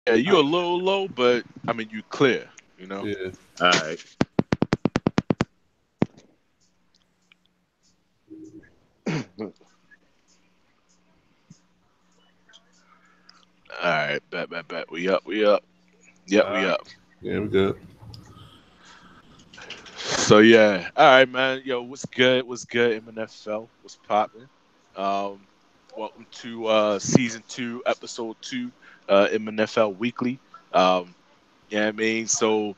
Yeah, you a little low, but I mean you clear. You know. Yeah. All right. All right, bet. We up, we up. Yep, we up. Yeah, we good. So yeah, all right, man. Yo, what's good? What's good? MNFL, what's popping? Um, welcome to season two, episode two, MNFL Weekly. Yeah, I mean, so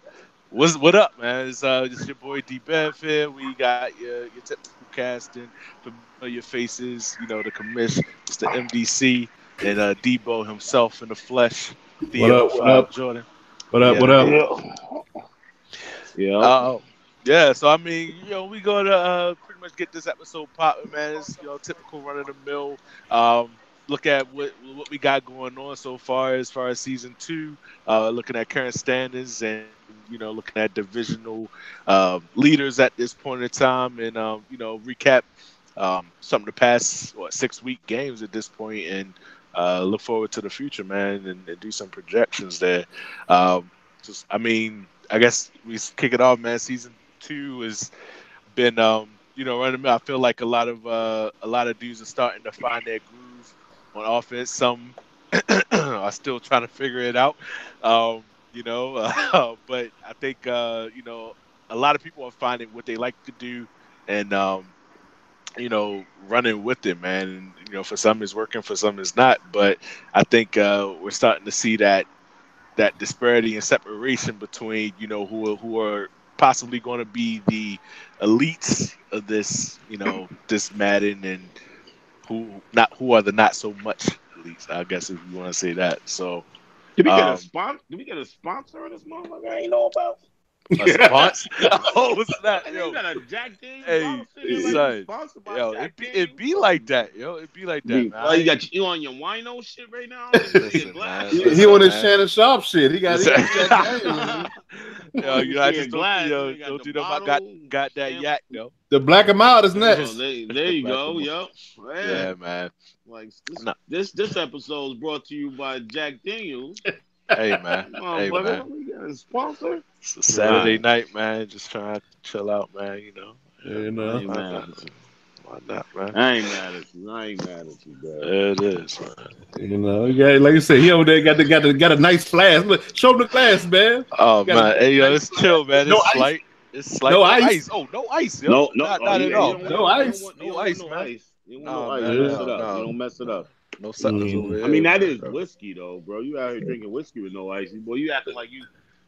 what up, man? It's your boy D Bev here. We got your typical casting, familiar faces. You know, the commish, Mr. MDC, and Debo himself in the flesh, What up? What Theo 5 up? Jordan. What up? Yeah, What I up? mean. Yeah. Yeah. Yeah, so I mean, we gonna pretty much get this episode popping, man. It's typical run of the mill. Look at what we got going on so far as season two. Looking at current standings and looking at divisional leaders at this point in time, and recap some of the past 6 week games at this point, and look forward to the future, man, and do some projections there. Just I mean, I guess we kick it off, man. Season two has been running. I feel like a lot of dudes are starting to find their groove on offense. Some are still trying to figure it out. But I think a lot of people are finding what they like to do, and running with it, man. And, for some it's working, for some it's not. But I think we're starting to see that disparity and separation between who are possibly going to be the elites of this Madden, and who are the not so much elites, I guess, if you want to say that. So Did we get a um sponsor? Did we get a sponsor on this motherfucker? I ain't know about. a sponsor. Oh, what's that, And then you yo? got a Jack Daniels Hey, bottle sitting there like you son, sponsored by yo, Jack it Daniels. be like that, yo. It be like that, man. Oh, you got you on your wino shit right now? Your Listen, man. glass. He Listen, on his man. Shannon Sharp shit. He Listen. got Jack Daniels. Yo, You I see a just don't, glass, and they got don't the do them. I got bottle. got that Stamp. yak, though. The black him out is Oh, next. there you Black go. 'em up. Yep. Yeah. Yeah, man. Like No. this episode is brought to you by Jack Daniels. Hey, man. Hey, man. Motherfucker, we got a sponsor. It's a All Saturday right. night, man. Just trying to chill out, man. Yeah, You I know. ain't why mad not? at you. Why not, man? I ain't mad at you. I ain't mad at you, bro. It is, man. You know. Yeah, like you said, he over there got a nice flask. Look, show him the glass, man. Oh, Got a man. Hey, yo, nice it's flask. chill, man. No It's ice. slight. It's slight. No No ice. ice. Oh, no ice, yo. No, no. Not Oh not yeah, at you all. don't No want ice. you No don't want ice, no man. ice. You don't want no No, ice. man. Mess Yeah. it up. You No. don't mess it up. No suckers over Mm. I mean, here, that man. is whiskey though, bro. You out here drinking whiskey with no ice. Boy, you acting like you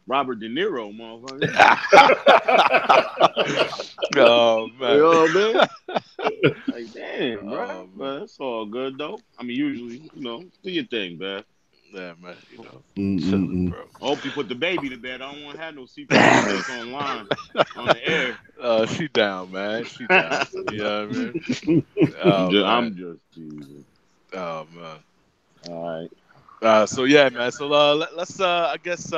Robert De Niro, motherfucker. Oh, You man. know what I mean? Like, damn, bro. Oh, man. But it's all good though. I mean, usually, do your thing, man. Yeah, man. Chilling, Mm-mm-mm. bro. I hope you put the baby to bed. I don't want to have no secret projects online on the air. She down, man. She down. You know what I mean? Oh, man. I'm just teasing. Oh, man. All right. So yeah, man. So let's I guess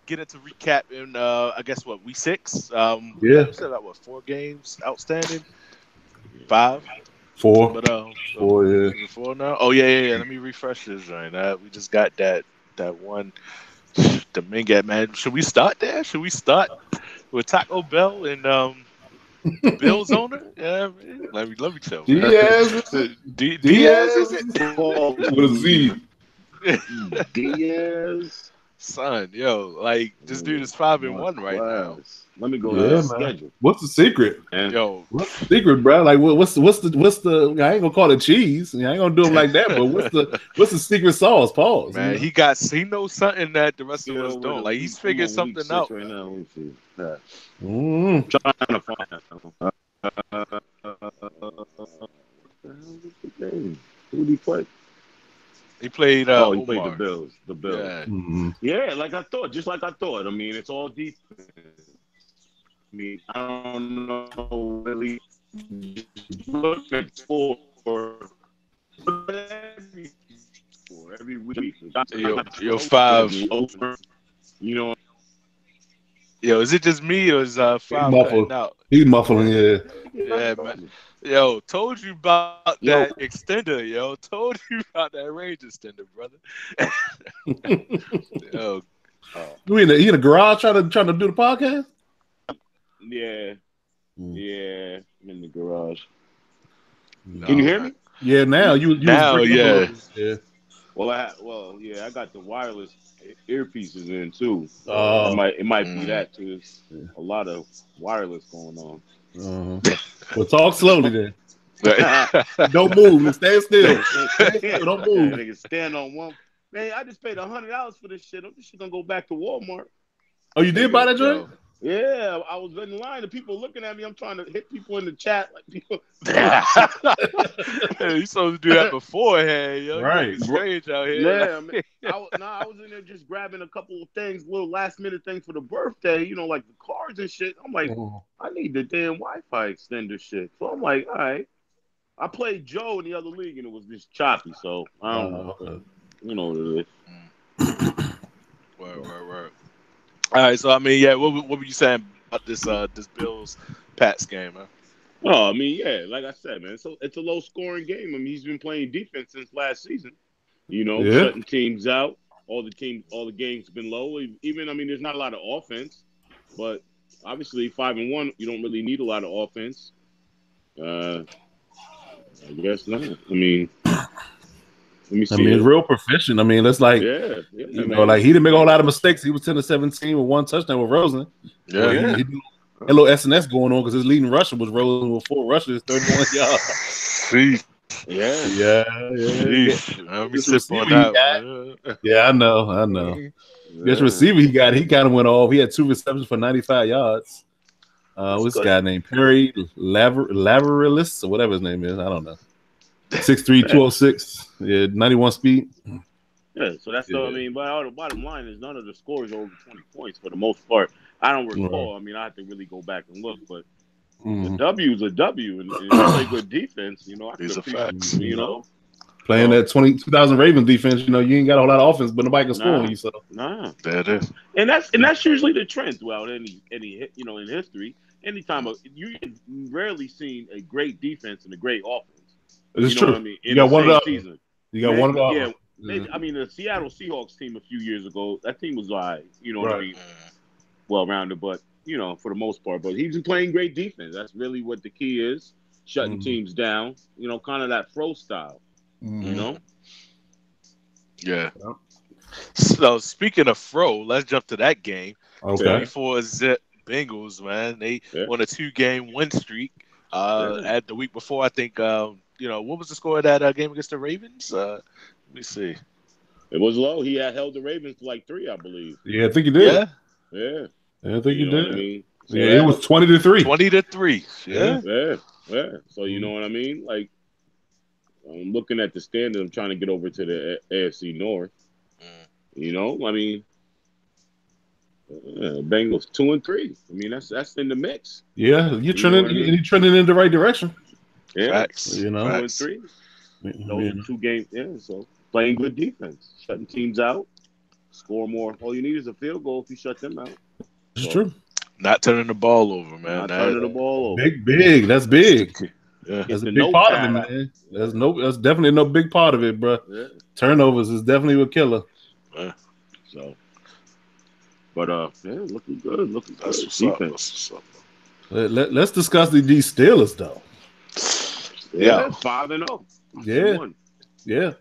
get into recapping. I guess what, week six. Yeah. We said about what, 4 games outstanding, 5. Four. But Four, yeah. is it 4 now? Oh yeah. Let me refresh this right. We just got that one. The Mingat, man. Should we start there? Should we start with Taco Bell and the Bills owner? Yeah, man. Let me chill, man. Diaz is it? Diaz, is it? Diaz Paul with a Z. Diaz. Son, yo, like this dude is 5-1 right now. Class. Let me go to Yeah, his man. schedule. What's the secret? Man. Yo, What's the secret, bro? Like, what's the? I ain't gonna call it cheese. I ain't gonna do him like that. But what's the secret sauce? Pause. man, You know? he knows something that the rest of Get us over don't. the Like week. he's I'm figured on week something 6 out. right now. Let me see. Mm. Trying to find out. Who did he play? He played Oh, he played the Omar. Bills. The Bills. Yeah, Mm. Yeah, like I thought. Just like I thought. I mean, it's all defense. I mean, I don't know really. Just looking for every week. yo 5. You know, Yo, is it just me or is He 5 cutting muffled. out? He muffling, yeah. Yeah, man. Yo, told you about Yo. that extender, yo. Told you about that range extender, brother. Yo, He in the garage trying to do the podcast? Yeah. Yeah. I'm in the garage. no, Can you hear man. me? Yeah, now you was Now, breaking up a little yeah. bit. Yeah. Well, yeah, I got the wireless earpieces in too. So Oh. it might be Mm. that too. It's a lot of wireless going on. Well, talk slowly then. Yeah, Don't move. Just stand still. Stand still. Don't move. nigga stand on one. Man, I just paid $100 for this shit. This shit gonna go back to Walmart. Oh, you did buy Nigga, that joint? yo. Yeah, I was in line. The people looking at me. I'm trying to hit people in the chat. Like people. Hey, you supposed to do that beforehand, yo. You Right. looking strange out here. Yeah, man. Like, I was in there just grabbing a couple of things, little last minute things for the birthday. You know, like the cards and shit. I'm like, I need the damn Wi-Fi extender shit. So I'm like, all right. I played Joe in the other league and it was just choppy. So I don't know. Okay. You know what it is. word. All right, so I mean, yeah, what were you saying about this Bills Pats game, man? Oh, I mean, yeah, like I said, man, so it's a low scoring game. I mean, he's been playing defense since last season. You know, Yeah. shutting teams out. All the games have been low. Even, I mean, there's not a lot of offense, but obviously 5-1, you don't really need a lot of offense. I guess not. I mean, let me see. I mean, it's real proficient. I mean, it's like, yeah, you know, man. like he didn't make a whole lot of mistakes. He was 10-17 with one touchdown with Rosen. Yeah, He had a little SNS going on because his leading rusher was Rosen with 4 rushes, 31 yards. Sheesh. Yeah. Sheesh. Let me This sip receiver on he that one. Yeah, I know. This receiver he kind of went off. He had 2 receptions for 95 yards. What's this guy named Perry Laverilis or whatever his name is? I don't know. 6'3", 206. Yeah, 91 speed. Yeah, so that's the. I mean, but all the bottom line is none of the scores are over 20 points for the most part. I don't recall. I mean, I have to really go back and look, but the W is a W, and you play good defense. You know, I These are appreciate, facts. you know, Playing that 2000 Ravens defense, you know, you ain't got a whole lot of offense, but nobody can score on you. So there it is, and that's usually the trend throughout any you know in history. Anytime you rarely seen a great defense and a great offense. It's you know true. what I mean? In You got the one same of the season. You got one of the Yeah. Maybe, I mean, the Seattle Seahawks team a few years ago, that team was all right. You know what I mean? Well-rounded, but, you know, for the most part. But he's been playing great defense. That's really what the key is, shutting teams down. You know, kind of that Fro style, you know? Yeah. So, speaking of Fro, let's jump to that game. Okay. 24-zip Bengals, man. They won a 2-game win streak. At the week before, I think, you know, what was the score of that game against the Ravens? Let me see. It was low. He had held the Ravens to like 3, I believe. Yeah, I think he did. Yeah, I think he know did. What I mean? So yeah, it was 20-3. 20-3. Yeah. So you know what I mean? Like, I'm looking at the standard. I'm trying to get over to the AFC North. You know, I mean, Bengals 2-3. I mean, that's in the mix. Yeah, you're trending in the right direction. Yeah, facts. You know, 2-3. Those are 2 games. Yeah, so playing good defense, shutting teams out, score more. All you need is a field goal if you shut them out. It's true. Not turning the ball over, man. Turning the ball over. Big. That's big. Yeah. That's a big part of it, man. That's definitely no big part of it, bro. Yeah. Turnovers is definitely a killer. So, but looking good. That's what's up. Let's discuss these Steelers though. Yeah, 5-0. Yeah.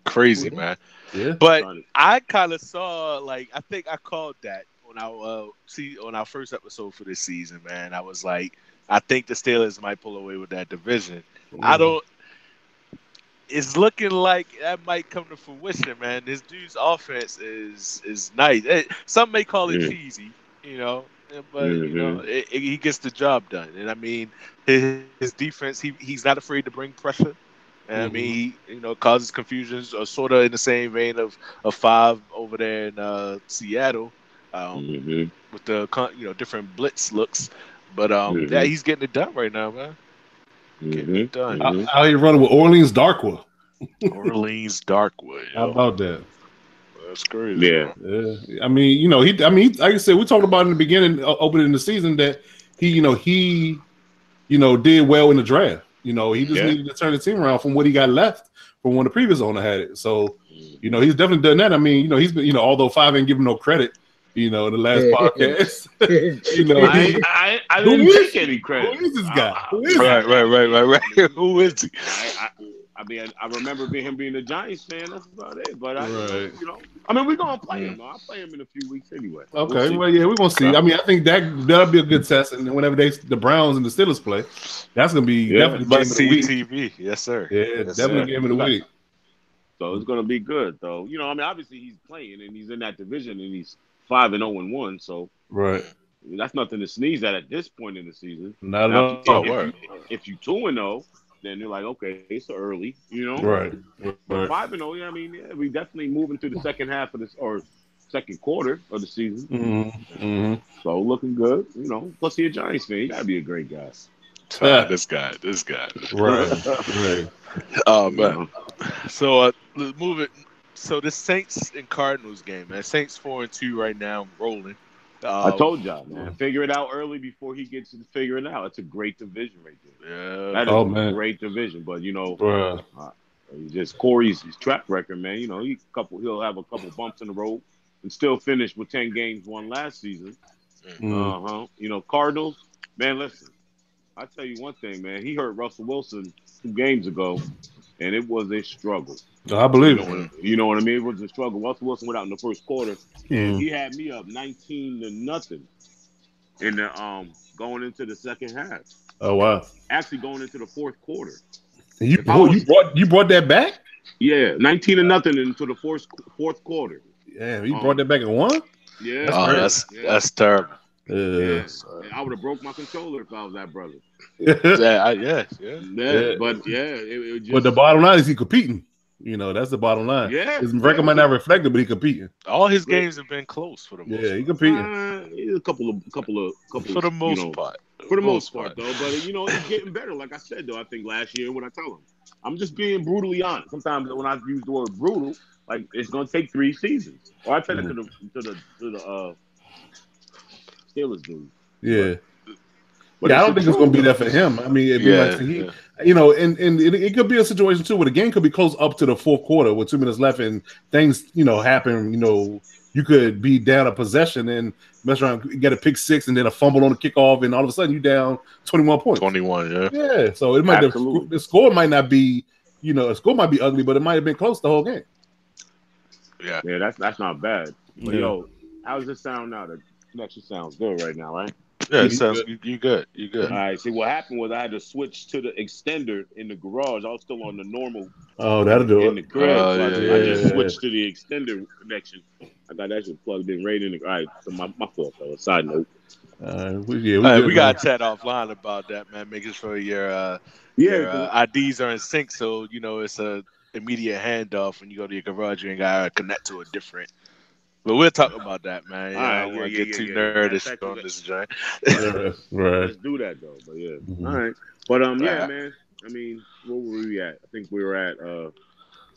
Crazy, man. Yeah. But I kind of saw, like, I think I called that on our first episode for this season, man. I was like, I think the Steelers might pull away with that division. It's looking like that might come to fruition, man. This dude's offense is nice. Some may call it cheesy, you know, but you know, he gets the job done. And I mean, his defense, he's not afraid to bring pressure. And I mean, he, you know, causes confusions, sort of in the same vein of 5 over there in Seattle, with the different blitz looks. But yeah, he's getting it done right now, man. Getting it done. How you running with Orleans Darkwood? Orleans Darkwood. How about that? That's crazy. Yeah. I mean, you know, like I said, we talked about in the beginning, opening the season, that he did well in the draft. He just needed to turn the team around from what he got left from when the previous owner had it. So, he's definitely done that. I mean, he's been, although Five ain't giving no credit, in the last podcast, I didn't take any credit. Who is this guy? Right. Who is he? I mean, I remember him being a Giants fan. That's about it. But I mean, we're gonna play him. I'll play him in a few weeks anyway. Okay, we're gonna see. I mean, I think that'll be a good test. And whenever the Browns and the Steelers play, that's gonna be definitely game of the week. TV, yes sir. Yeah, definitely game of the week. So it's gonna be good, though. I mean, obviously he's playing and he's in that division and he's 5-0-1. So that's nothing to sneeze at this point in the season. Not at all. If you 2-0. Then you're like, okay, it's early, Right. 5-0, I mean, we definitely moving to the second half of this or second quarter of the season. So looking good, Plus, he's a Giants fan. He gotta be a great guy. This guy. Right. Oh man. So let's move it. So the Saints and Cardinals game, man. Saints 4-2 right now, rolling. I told y'all, man. Figure it out early before he gets to figure it out. It's a great division right there. Yeah. That is a great division. But just Corey's track record, man. He'll have a couple bumps in the road and still finish with 10 games won last season. Cardinals, man. Listen, I tell you one thing, man. He hurt Russell Wilson 2 games ago, and it was a struggle. I believe it. You know what I mean? It was a struggle. Russell Wilson went out in the first quarter. He had me up 19-0 in the going into the second half. Oh wow! Actually, going into the fourth quarter. You brought that back? Yeah, 19-0 into the fourth quarter. Yeah, you brought that back and won. Yeah, that's terrible. Yeah. I would have broke my controller if I was that brother. But it just. But the bottom line is he competing. That's the bottom line. Yeah, his record might not reflect it, but he competing. All his games have been close for the most part. He competing. A couple of for the most part. For the most part, though. But it's getting better. Like I said, though, I think last year when I tell him, I'm just being brutally honest. Sometimes when I use the word brutal, like it's gonna take 3 seasons. Or I tell it to the Steelers dude. Yeah. But I don't think it's going to be that for him. I mean, and it could be a situation too where the game could be close up to the fourth quarter with 2 minutes left, and things happen. You could be down a possession and mess around, get a pick 6, and then a fumble on the kickoff, and all of a sudden you down 21 points. 21, yeah. Yeah. So it might the score might not be, the score might be ugly, but it might have been close the whole game. Yeah. Yeah, that's not bad. But how does it sound now? The connection sounds good right now, right? Yeah, it sounds you good. You good. All right. See, what happened was I had to switch to the extender in the garage. I was still on the normal. Oh, that'll do in it. The crib. I just switched to the extender connection. I got that shit plugged in right in the. All right. So my fault, fellas. Side note. We got to chat offline about that, man. Making sure your IDs are in sync, so it's a immediate handoff when you go to your garage. You ain't gotta connect to a different. But we'll talk about that, man. I don't want to get too nerdish on this joint. Right. Let's do that though. But yeah, all right. But man. I mean, where were we at? I think we were at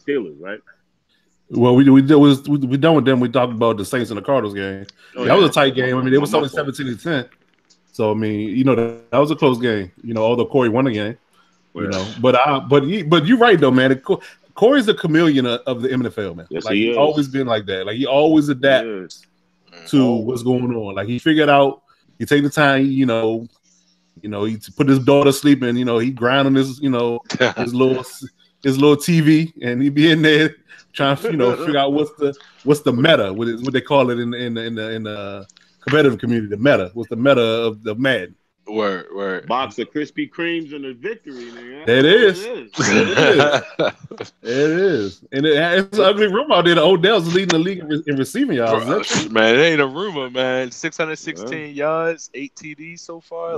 Steelers, right? Well, we done with them. We talked about the Saints and the Cardinals game. That was a tight game. I mean, it was only 17-10. So I mean, that was a close game. Although Corey won the game. But you're right though, man. Corey's the chameleon of the MNFL, man. Yes, he's always been like that. Like he always adapts to what's going on. Like he figured out. He take the time. He put his daughter to sleep, and he grind on his his little TV, and he be in there trying to figure out what's the meta, what they call it in the competitive community. The meta. What's the meta of the Madden? Word. Box of Krispy Kremes and a victory, man. It is. It is. And it's an ugly rumor out there. The Odell's leading the league in receiving yards. Man, it ain't a rumor, man. 616 yards, 8 TDs so far.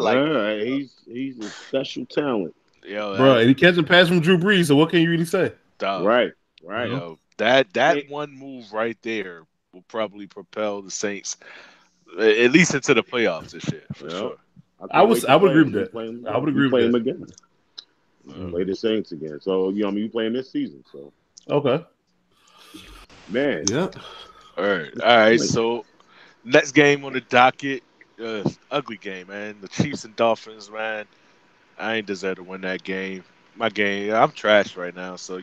He's a special talent. Bro, and he catching pass from Drew Brees, so what can you really say? Dog. Right. That one move right there will probably propel the Saints at least into the playoffs this year, for sure. I would agree with that. I would agree with that. Play him again. Play the Saints again. So you playing this season. So okay, man. Yeah. All right. So next game on the docket ugly game, man. The Chiefs and Dolphins, man. I ain't deserve to win that game. My game, I'm trash right now, so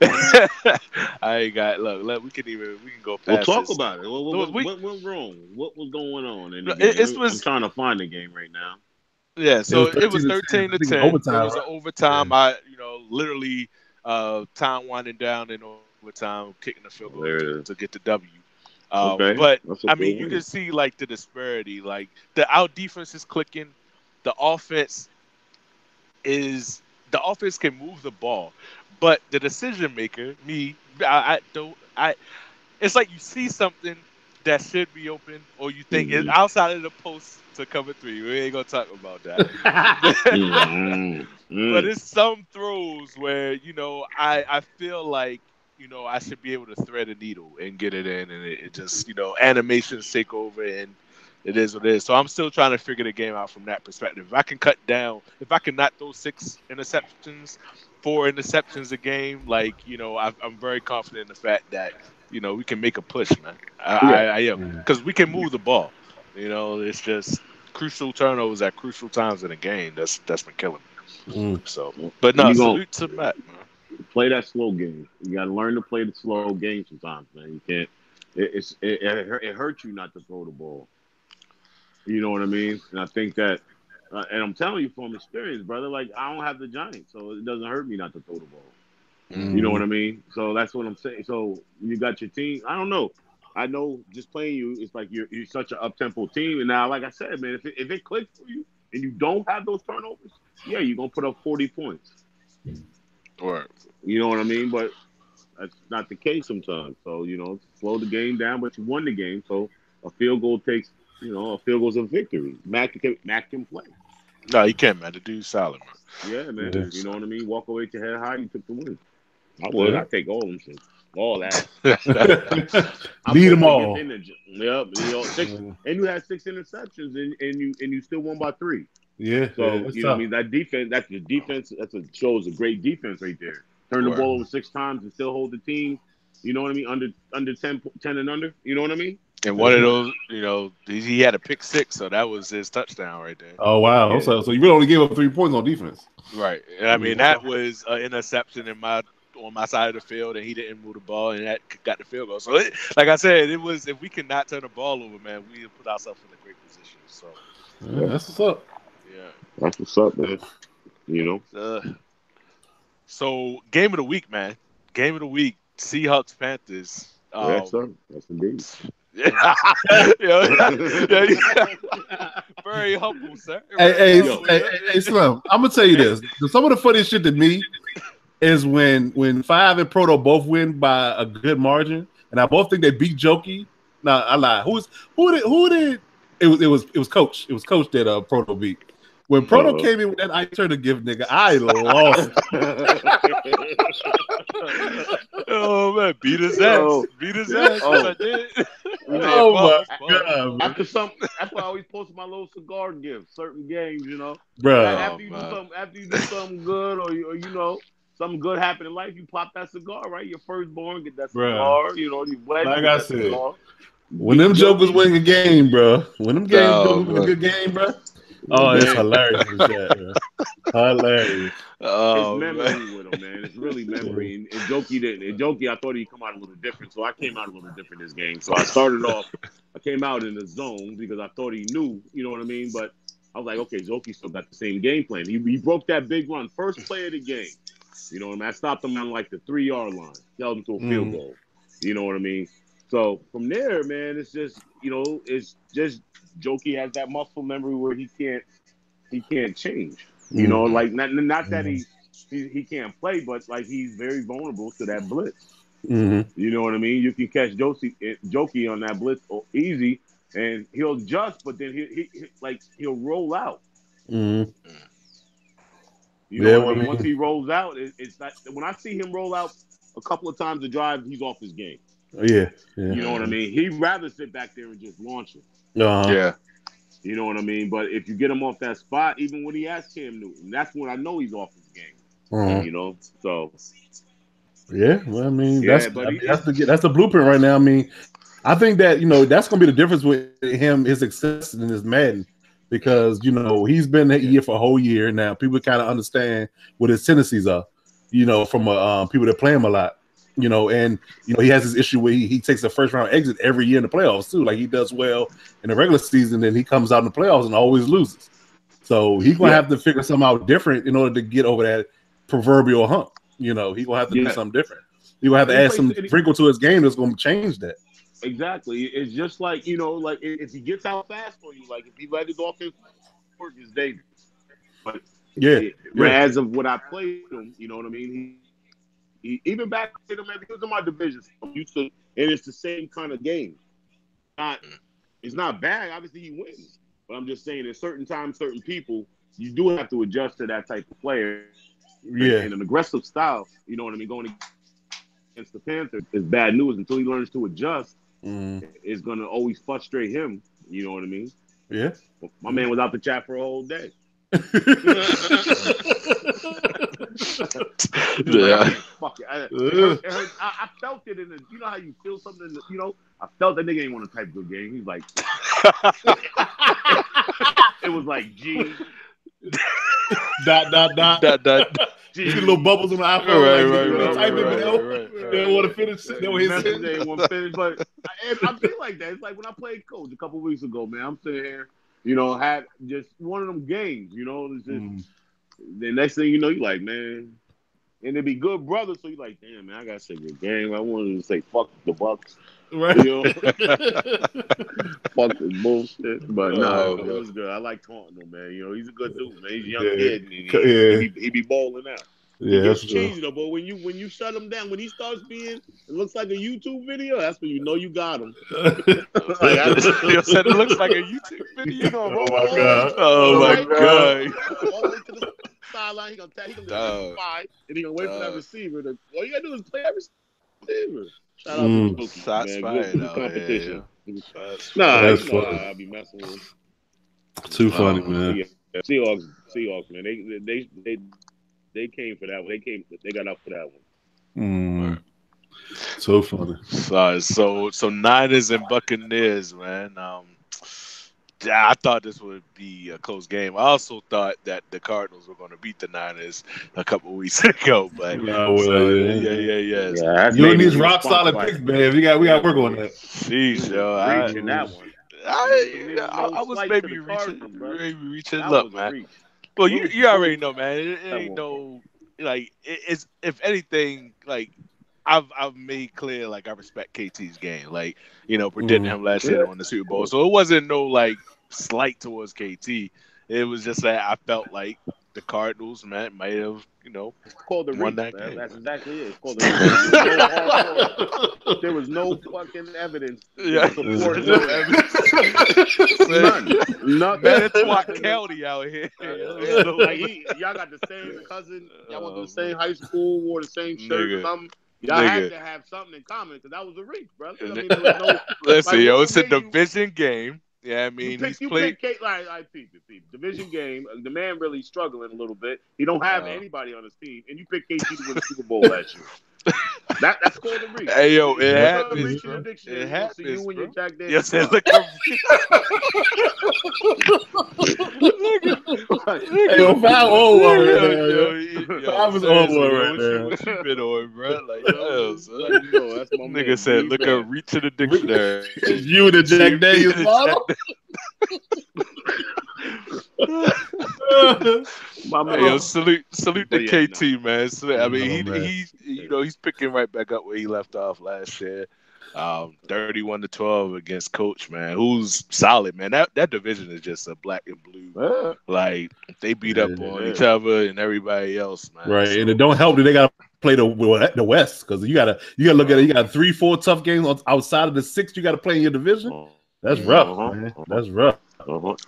I ain't got look. We can go Well, past talk this. about it. No, we What went wrong? What was going on in the it game? I'm was trying to find the game right now. yeah. It was So it was 13-10. 13 I to think it was 10. There overtime, was an right? overtime. Yeah. Literally, time winding down in overtime, kicking the field goal There it to is. get the W. Okay, But that's a I good mean, you can win. see like the disparity. Like our defense is clicking. The offense the offense can move the ball, but the decision maker, me, I don't. It's like you see something that should be open, or you think it's Mm-hmm. outside of the post to cover three. We ain't gonna talk about that. But Mm-hmm. it's some throws where I feel like I should be able to thread a needle and get it in, and it just animations take over, and it is what it is. So I'm still trying to figure the game out from that perspective. If I can cut down, if I can not throw 6 interceptions, 4 interceptions a game, like I'm very confident in the fact that we can make a push, man. Yeah. I am because we can move the ball. It's just crucial turnovers at crucial times in the game. That's been killing me. Mm. So, but no, You gonna salute to Matt, man. play that slow game. You got to learn to play the slow game sometimes, man. You can't. It hurts you not to throw the ball. You know what I mean? And I think that, and I'm telling you from experience, brother. Like I don't have the Giants, so it doesn't hurt me not to throw the ball. You know Mm-hmm. what I mean? So that's what I'm saying. So you got your team. I don't know. I know just playing you, it's like you're such an up tempo team. And now, like I said, man, if it clicks for you and you don't have those turnovers, yeah, you're gonna put up 40 points. Or You know what I mean? But that's not the case sometimes. So slow the game down, but you won the game. So a field goal takes, a field goal's a victory. Mac can play. no, you can't, man. The dude's solid, man. Yeah, The man. Yeah. dude's You know what solid. I mean? Walk away with your head high. You took the win. I would. Yeah. I take all them shit. All that. I'm Lead them hoping you're all. in the yep, six, and you had 6 interceptions, and you still won by 3. Yeah, yeah, So it's what I tough. mean, that defense, that's the defense. Shows a great defense right there. Turn the Word. ball over 6 times and still hold the team. You know what I mean? Under 10 and under. You know what I mean? And one Yeah. of those, he had a pick six, so that was his touchdown right there. Oh wow! Yeah. So you really only gave up 3 points on defense. Right. And I mean, Okay. that was an interception on my side of the field, and he didn't move the ball, and that got the field goal. So, like I said, it was if we could not turn the ball over, man, we would put ourselves in a great position. So, Yeah, that's what's up. yeah. That's what's up, man. You know. Uh, so, game of the week, man. Game of the week: Seahawks Panthers. Yes, sir. Yes, indeed. Yeah, yeah. Very humble, sir. Very Hey, humble, Slim. I'm gonna tell you this. Some of the funniest shit to me is when Five and Proto both win by a good margin, and I both think they beat Jokey. No, I lied. Who did it was Coach. It was Coach that Proto beat. When Proto came in with that I turn to give nigga, I lost. Oh man, beat his ass. Beat his ass. Yes, I did. Oh my Pause. god, man. That's why I always post my little cigar gift. Certain games, Bro. After you man. do something good, or something good happened in life, you pop that cigar, right? Your firstborn get that Bruh. cigar. You wedding, Like get I that said, cigar. when them jokers Jokey, win a game, bro. When them Oh, jokers win a man. good game, bro. Oh, it's man, hilarious for chat, bro. Hilarious. it's Oh man. memory with him, man. It's really memory. And Jokey didn't. And Jokey, I thought he'd come out a little different, so I came out a little different this game. So I started off. I came out in the zone because I thought he knew. You know what I mean? But I was like, okay, Jokey still got the same game plan. He broke that big run, first play of the game. You know what I mean? I stopped him on like the 3-yard line, held him to a field goal. You know what I mean? So from there, man, it's just Jokey has that muscle memory where he can't change. Like not that he can't play, but like he's very vulnerable to that blitz. Mm-hmm. You know what I mean? You can catch Jokey on that blitz easy, and he'll adjust, but then he'll roll out. Mm-hmm. You know Yeah, what I well, mean? I Once mean, he rolls out, it's not, when I see him roll out a couple of times to drive, he's off his game. yeah. You know what I mean? He'd rather sit back there and just launch it. Yeah. You know what I mean? But if you get him off that spot, even when he has Cam Newton, that's when I know he's off his game. So yeah. Well, I mean, yeah, that's but that's the blueprint right now. I mean, I think that that's going to be the difference with him, his success in his Madden, because he's been here for a whole year now. People kind of understand what his tendencies are, from people that play him a lot, and he has this issue where he takes a first round exit every year in the playoffs too. Like he does well in the regular season, then he comes out in the playoffs and always loses. So he's gonna have to figure something out different in order to get over that proverbial hump. He's gonna have to do something different. He's gonna have to add some wrinkle to his game that's gonna change that. Exactly. It's just like, like if he gets out fast on you, like if he let his offense work, it's dangerous. But as of what I played him, you know what I mean? He even back to him as he was in my division. So I'm used to, and it's the same kind of game. It's not bad. Obviously, he wins. But I'm just saying, at certain times, certain people, you do have to adjust to that type of player. Yeah. And an aggressive style, you know what I mean, going against the Panthers is bad news until he learns to adjust. It's going to always frustrate him. You know what I mean? Yeah. My man was out the chat for a whole day. Yeah. Fuck it. I felt it in the. You know how you feel something? I felt that nigga ain't want to type good game. He's like, it was like G. dot. You see little bubbles in the iPhone. Type it, they don't want to finish. They don't want to finish. But I feel like that. It's like when I played coach a couple weeks ago, man. I'm sitting here, had just one of them games. It's just the next thing you know, you're like, man, and it'd be good brothers. So you're like, damn, man, I gotta say good game. I wanted to say fuck the Bucks. Right. Fuck this bullshit. But it was good. I like taunting him, man. He's a good dude, man. He's a young kid. And he be balling out. Yeah, he gets cheesy though, but when you shut him down, when he starts being, it looks like a YouTube video. That's when you know you got him. You said it looks like a YouTube video. Oh my god! All the way to the sideline, he gonna get 5, and he gonna wait for that receiver. All you gotta do is play that receiver. Shout out to Pookie, shots man. fired. Good competition. That's funny. I'll be messing with him. Too funny, man. Yeah. Seahawks, man. They came for that one. They got up for that one. So funny. So Niners and Buccaneers, man. I thought this would be a close game. I also thought that the Cardinals were going to beat the Niners a couple weeks ago, but yeah. You need rock solid picks, man. We got to work on that. Jeez, yo, reaching that one. I was maybe reaching. Look, man. Well, you already know, man. It ain't no it's if anything like. I've made clear I respect KT's game, predicting him last year on the Super Bowl. So it wasn't no slight towards KT. It was just that I felt like the Cardinals might have it's called the won reach, that game. That's exactly it. It's called the reach. There was no fucking evidence. Yeah, support no evidence. None. Manitowoc County out here. Y'all got the same cousin. Y'all went to the same high school, wore the same shirt or something. Y'all had to have something in common because that was a reach, brother. I mean, there was no. Listen, it's a division game. Yeah, I mean, he's played. Division game. The man really struggling a little bit. He don't have anybody on his team, and you picked KT to win the Super Bowl last year. That's called a reach. Hey, yo, it happens, bro. It happens, you when you Jack Daniels. Yes, look at Hey, yo, 5-0 right there. 5-0 right there. What you been on, bro? That's my nigga man. Said, look up, reach to the dictionary. You and the Jack Daniels model? Yo, salute to KT, man. So, I mean, he's picking right back up where he left off last year. 31-12 against Coach, man, who's solid, man. That division is just a black and blue. They beat up on each other and everybody else, man. Right, so, and it don't help that they got to play the West because you gotta look at it. You got 3-4 tough games outside of the 6 you got to play in your division. That's rough, man. That's rough.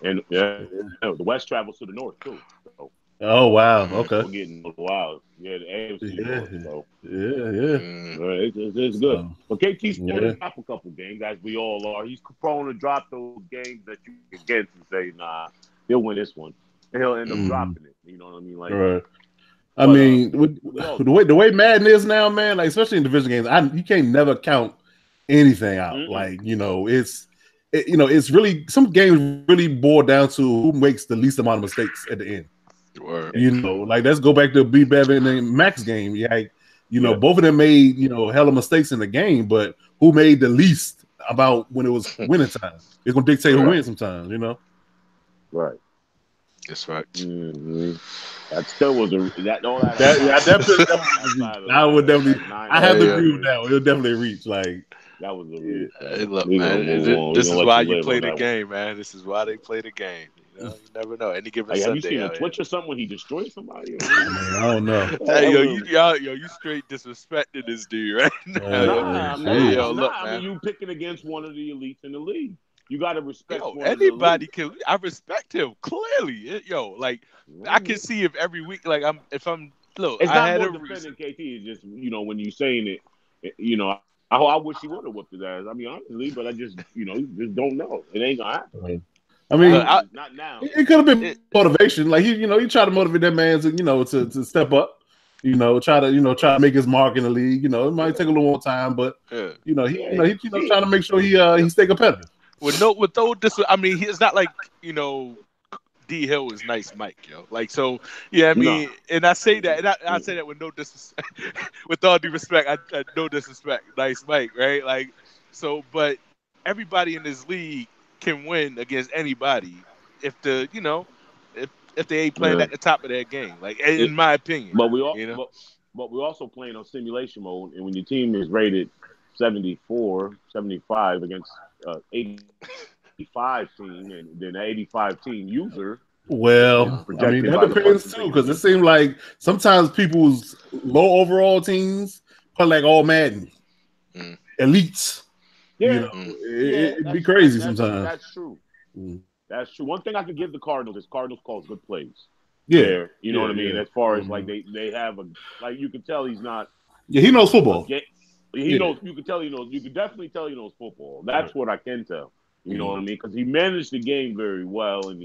And the West travels to the North too. So. Oh wow! Okay, we're getting wild. Yeah, the AFC North. So. Yeah. It's good. But KT's going to drop a couple games, as we all are. He's prone to drop those games that you can get and say, nah, he'll win this one, and he'll end up dropping it. You know what I mean? Right. I mean, the way Madden is now, man, especially in division games, you can't never count anything out. Like, it's really, some games really boil down to who makes the least amount of mistakes at the end. Word. Like, let's go back to B Bevan and Max game. Both of them made hella mistakes in the game, but who made the least about when it was winning time? It's gonna dictate who wins sometimes. Right. That's right. That still was that all that. I would definitely. I have to agree with that. It'll definitely reach like. That was a reach. Hey, look, man. This is why you play the game, man. This is why they play the game. You never know. Any given Sunday. Have you seen a Twitch or something when he destroyed somebody? I don't know. Hey, you straight disrespecting this dude right now. Look, man. I mean, you picking against one of the elites in the league. You got to respect. Anybody can. I respect him clearly. I can see if every week, if I'm look. It's not more defending KT. It's just when you saying it, I wish he would have whooped his ass. I mean, honestly, but I just just don't know. It ain't gonna happen. I mean, not now. It could have been motivation. Like he try to motivate that man to step up. Try to make his mark in the league. It might take a little more time, but he trying to make sure he stay competitive. With this, I mean, it's not like D Hill is nice Mike, yo. And I say that, and I say that with no disrespect, with all due respect, I no disrespect, nice Mike, right? But everybody in this league can win against anybody if if they ain't playing at the top of their game, in my opinion. But we we're also playing on simulation mode, and when your team is rated 74, 75 against 85 team, and then 85 team user. Well, I mean, that depends too, because it seems like sometimes people's low overall teams play like all Madden elites. It'd be crazy sometimes. That's true. That's true. One thing I could give the Cardinals is Cardinals calls good plays. Yeah, you know what I mean. As far as they have you can tell he's not. Yeah, he knows football. He knows. You can tell he knows. You can definitely tell he knows football. That's what I can tell. You know what I mean? Because he managed the game very well, and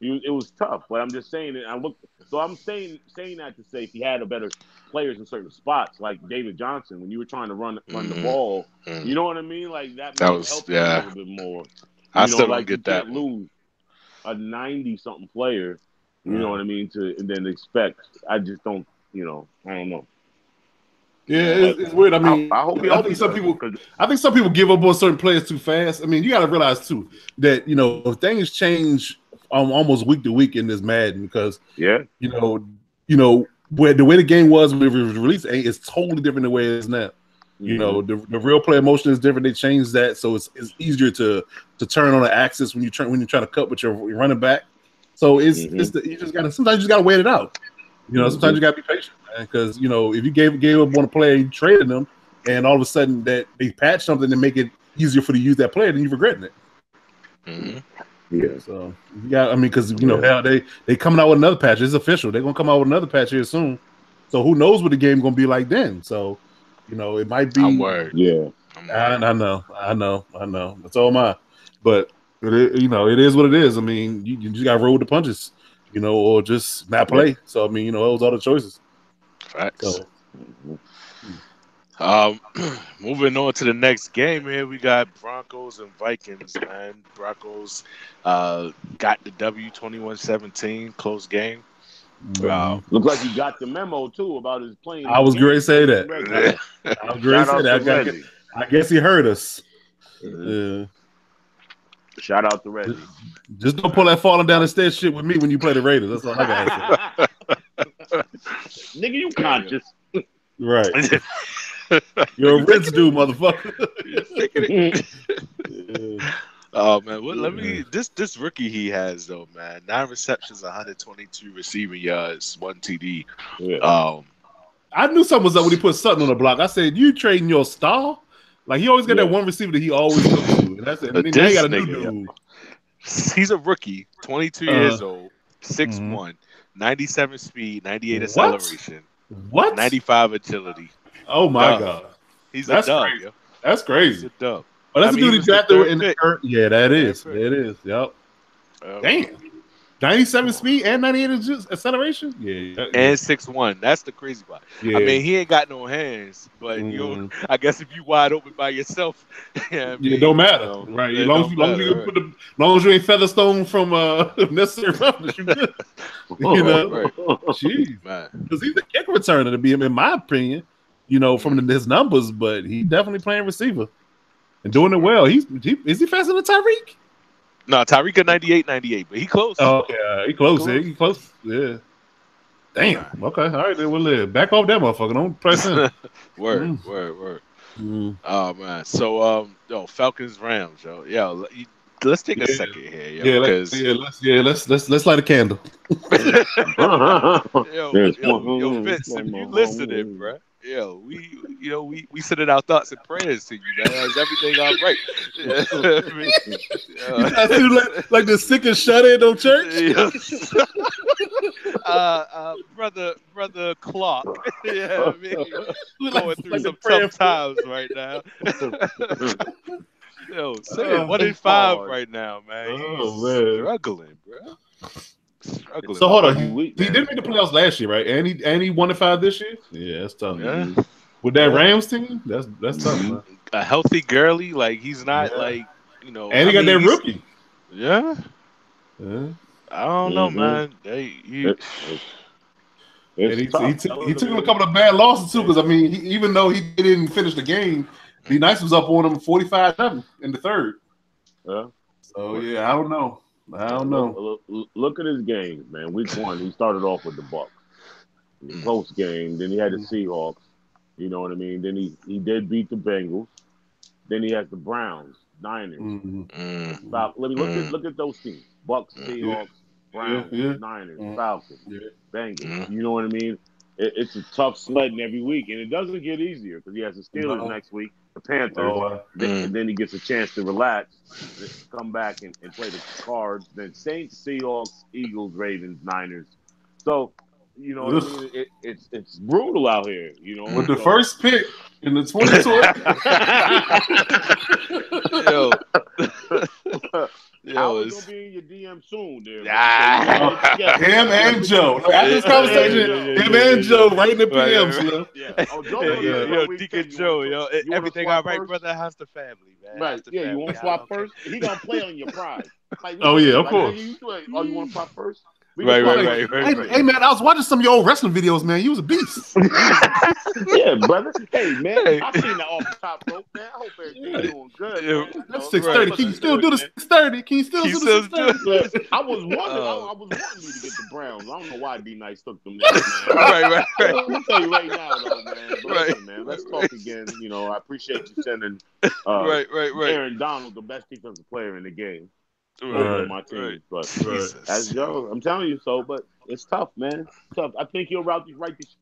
it was tough. But I'm just saying it. I'm saying that to say if he had a better players in certain spots, like David Johnson, when you were trying to run the ball, you know what I mean? Like that was help him a little bit more. I still don't get that. You can't lose a 90-something player. You know what I mean? And then expect. I just don't. I don't know. Yeah, it's weird. I mean, I hope I think some people give up on certain players too fast. I mean, you got to realize too that things change almost week to week in this Madden because where the way the game was when it was released is totally different than the way it is now. The real player motion is different. They changed that, so it's easier to turn on the axis when you're trying to cut with your running back. So you just got to sometimes you just got to wait it out. Sometimes you got to be patient, man, because if you gave up on a player, you traded them, and all of a sudden that they patch something to make it easier for you to use that player, then you're regretting it. Yeah. So because hell, they coming out with another patch. It's official. They're gonna come out with another patch here soon. So who knows what the game gonna be like then? So it might be. I'm worried. Yeah. I know. That's all mine. But it is what it is. I mean, you just got to roll with the punches. Or just not play. So, I mean, those are the choices. Facts. Moving on to the next game here, we got Broncos and Vikings, man. Broncos got the W 21-17, close game. Looks like you got the memo, too, about his playing. I was going to say that. I guess he heard us. Shout out to Reggie. Just don't pull that falling down the stairs shit with me when you play the Raiders. That's all I got to say. Nigga, you conscious. Right. You're a rich dude, motherfucker. Oh man, let me this rookie he has though, man. 9 receptions, 122 receiving yards, 1 TD. Yeah. I knew something was up when he put Sutton on the block. I said, "You trading your star?" Like he always got that one receiver that he always goes to, and that's it. And then he got a new dude. He's a rookie, 22 years old, 6'1", 97 speed, 98 acceleration, 95 agility. Oh my god, that's a dub. Crazy. Yo. That's crazy. He's a dub. Oh, that's the dude he drafted in the third. Yeah, that is. It is. Yep. Damn. 97 speed and 98 acceleration. Yeah, and 6'1". That's the crazy part. yeah. I mean, he ain't got no hands, but I guess if you wide open by yourself, yeah, it don't matter, right? It don't matter, As long as you ain't Featherstone from Necessary Roughness, you good. You know, right. Jeez, Man. because he's a kick returner to be him, in my opinion. From his numbers, but he definitely playing receiver and doing it well. Is he faster than Tyreek? No, Tyreek at 98, but he close. Oh, yeah, he close. He close. Yeah. Damn. Okay. All right. Then we'll live. Back off that motherfucker. Don't press in. Word. Oh man. So Falcons Rams, yo. Let's take a second here, yo. Let's light a candle. yo, Vince, if you listening, bro. Yo, we sending our thoughts and prayers to you, man. Is everything all right? I see like the sick and shut in on church. Brother Clark. Yeah, I mean, going through some tough times right now. Yo, say 1 in 5 right now, man. He's struggling, bro. So hold on, he did make the playoffs last year, right? And he 1 in 5 this year. Yeah, that's tough. Yeah. With that Rams team, that's tough, man. A healthy Gurley, like he's not like And he got that rookie. Yeah. I don't know, man. He took him a couple of bad losses too, because I mean, even though he didn't finish the game, D Nice was up on him 45-7 in the third. Yeah. So yeah, I don't know. Look at his games, man. Week 1, he started off with the Bucks. Close game. Then he had the Seahawks. You know what I mean? Then he did beat the Bengals. Then he has the Browns, Niners. Let me look at those teams: Bucks, Seahawks, Browns, Niners, Falcons, Bengals. You know what I mean? It's a tough sledding every week, and it doesn't get easier because he has the Steelers next week, the Panthers, and then he gets a chance to relax, come back and play the Cards, then Saints, Seahawks, Eagles, Ravens, Niners. So, you know what I mean? It's brutal out here, you know. With the first pick in the 22. I was gonna be in your DM soon, there. Him and Joe. After this conversation, him and Joe right in the PMs. Deacon Joe, everything all right, brother? How's the family, man? Right. You want to swap first? He gonna play on your pride. Of course. You want to swap first? Right. Hey, man, I was watching some of your old wrestling videos, man. You was a beast. Yeah, brother. Hey, man, I seen that off the top rope, man. I hope everything's doing good. Man. That's 630. Can you still do the 630? Can you still do the 630? I was wondering. I was wanting you to get the Browns. I don't know why D Nice took them there, man. Right. I'm gonna tell you right now, though, man. But listen, man, let's talk again. You know, I appreciate you sending Aaron Donald, the best defensive player in the game. On my team, but as Joe, I'm telling you so. But it's tough, man. It's tough. I think he'll right the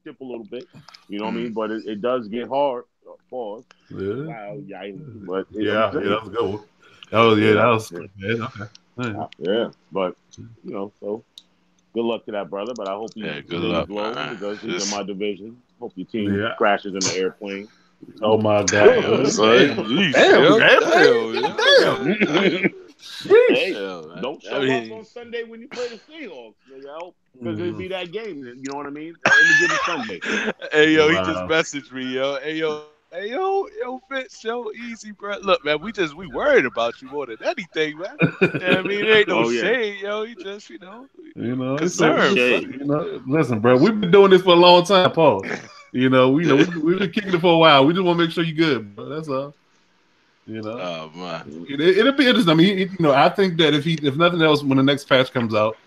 ship a little bit. You know what I mean? But it does get hard. Pause. Yeah. Wow. Yeah. But that was a good one. That was okay. Yeah. But you know, so good luck to that brother. But I hope he good luck, because he's in my division. Hope your team crashes in the airplane. Oh my God! Damn. Hey, don't show up on Sunday when you play the Seahawks, because it'd be that game. You know what I mean? Any given Sunday. Hey, he just messaged me, yo. Hey, yo, Fitz, easy, bro. Look, man, we worried about you more than anything, man. I mean, it ain't no shade, yo. He just, concerned. Listen, bro, we've been doing this for a long time, Paul. We've been kicking it for a while. We just want to make sure you're good, bro. That's all. Oh man, it'll be interesting. I mean, I think that if nothing else, when the next patch comes out,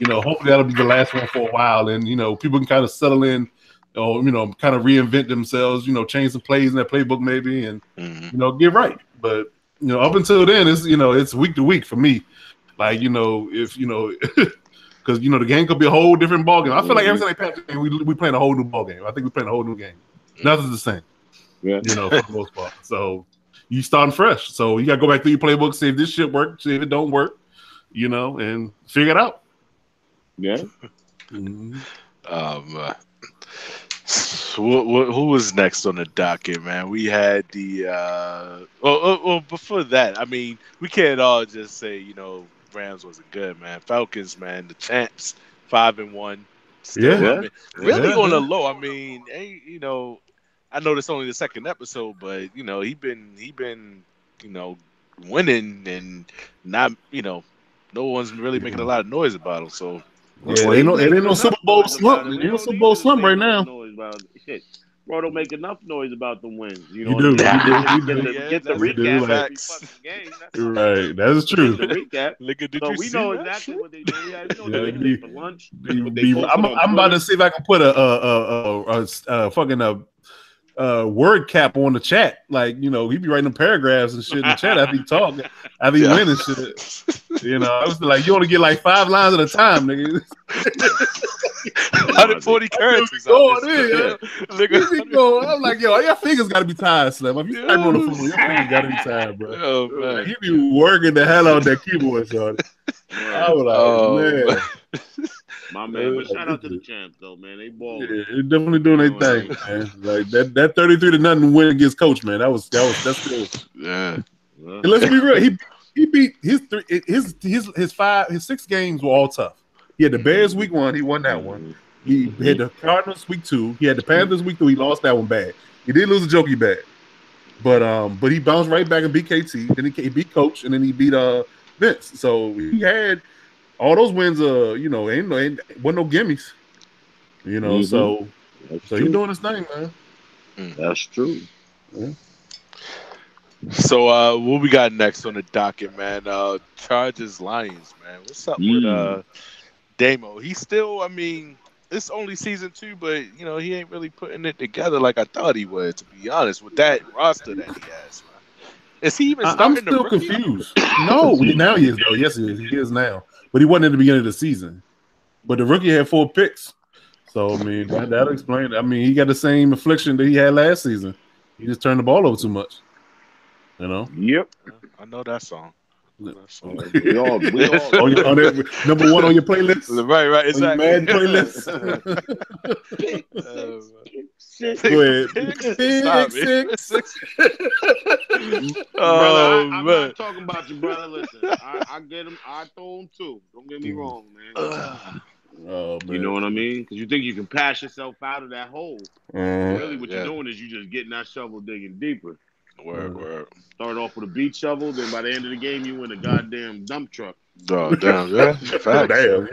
hopefully that'll be the last one for a while, and people can kind of settle in, or kind of reinvent themselves, change some plays in their playbook maybe, and get right. But up until then, it's week to week for me. Like if because the game could be a whole different ball game. I feel like every time they patch the game, we playing a whole new ball game. I think we're playing a whole new game. Nothing's the same. Yeah, for the most part. So. You starting fresh, so you got to go back through your playbook, see if this shit works, see if it don't work, and figure it out. Yeah. Who was next on the docket, man? We had the. Before that, I mean, we can't all just say, Rams wasn't good, man. Falcons, man, the champs, 5-1. Still, Yeah. I mean, really Yeah. on the low. I mean, I know this only the second episode, but he been, you know, winning and not, no one's really making a lot of noise about him. So Yeah, Well, it ain't he's no, it making ain't no enough Super Bowl noise slump. about it. It We ain't no don't Super need Bowl you to slump say right much now. noise about it. Shit. Bro, don't make enough noise about the wins. You know You what I do. mean? You do. You Get do. the that's You do. recap Like, every facts. fucking game. That's all right. right. That is We get true. the recap. Nigga, did So you we see know that exactly shit? what they do. Yeah, we know Yeah, they ate for lunch, what they I'm, posted on I'm about Twitter. to see if I can put a fucking word cap on the chat. Like, he be writing them paragraphs and shit in the chat after he talk, after he Yeah. win and shit. I was like, you only get like 5 lines at a time, nigga. 140 characters out Going this. in, Yeah. You be going. I'm like, yo, your fingers got to be tired, Slim. If you type on the Yes. phone, your fingers got to be tired, bro. Oh Like, man. he be working the hell out that keyboard, son. I was like, Oh, man. My man, but shout out to the champs though, man. They balling. Yeah, they're definitely doing You their know what I thing, man. Like that 33-0 win against Coach, man. That's still. Yeah. And let's be real. He beat his 6 games were all tough. He had the Bears week 1, he won that one. He had the Cardinals week 2. He had the Panthers week 2. He lost that one bad. He did lose a jokey bad, but he bounced right back and beat KT. Then he beat Coach, and then he beat Vince. So he had all those wins. Ain't wasn't no gimmies. So he's doing his thing, man. That's true. Yeah. So what we got next on the docket, man? Chargers Lions, man. What's up with Damo? He's still, I mean, it's only season 2, but he ain't really putting it together like I thought he would, to be honest, with that roster that he has, man. Is he even starting? I'm still the rookie? confused. No, now he is though. Yes, he is. He is now, but he wasn't at the beginning of the season. But the rookie had 4 picks, so I mean that'll explain it. I mean, he got the same affliction that he had last season. He just turned the ball over too much. Yep. I know that song. We all on number 1 on your playlist. Right, exactly. On your Madden playlist. Go ahead. Stop it. Six. Brother, I'm not talking about you, brother. Listen, I get him. I throw him too. Don't get me wrong, man. Oh, man. You know what I mean? Because you think you can pass yourself out of that hole. Really, what you're doing is you just getting that shovel digging deeper. Word. Start off with a beach shovel, then by the end of the game, you in a goddamn dump truck. Oh, damn, yeah. Facts. Damn,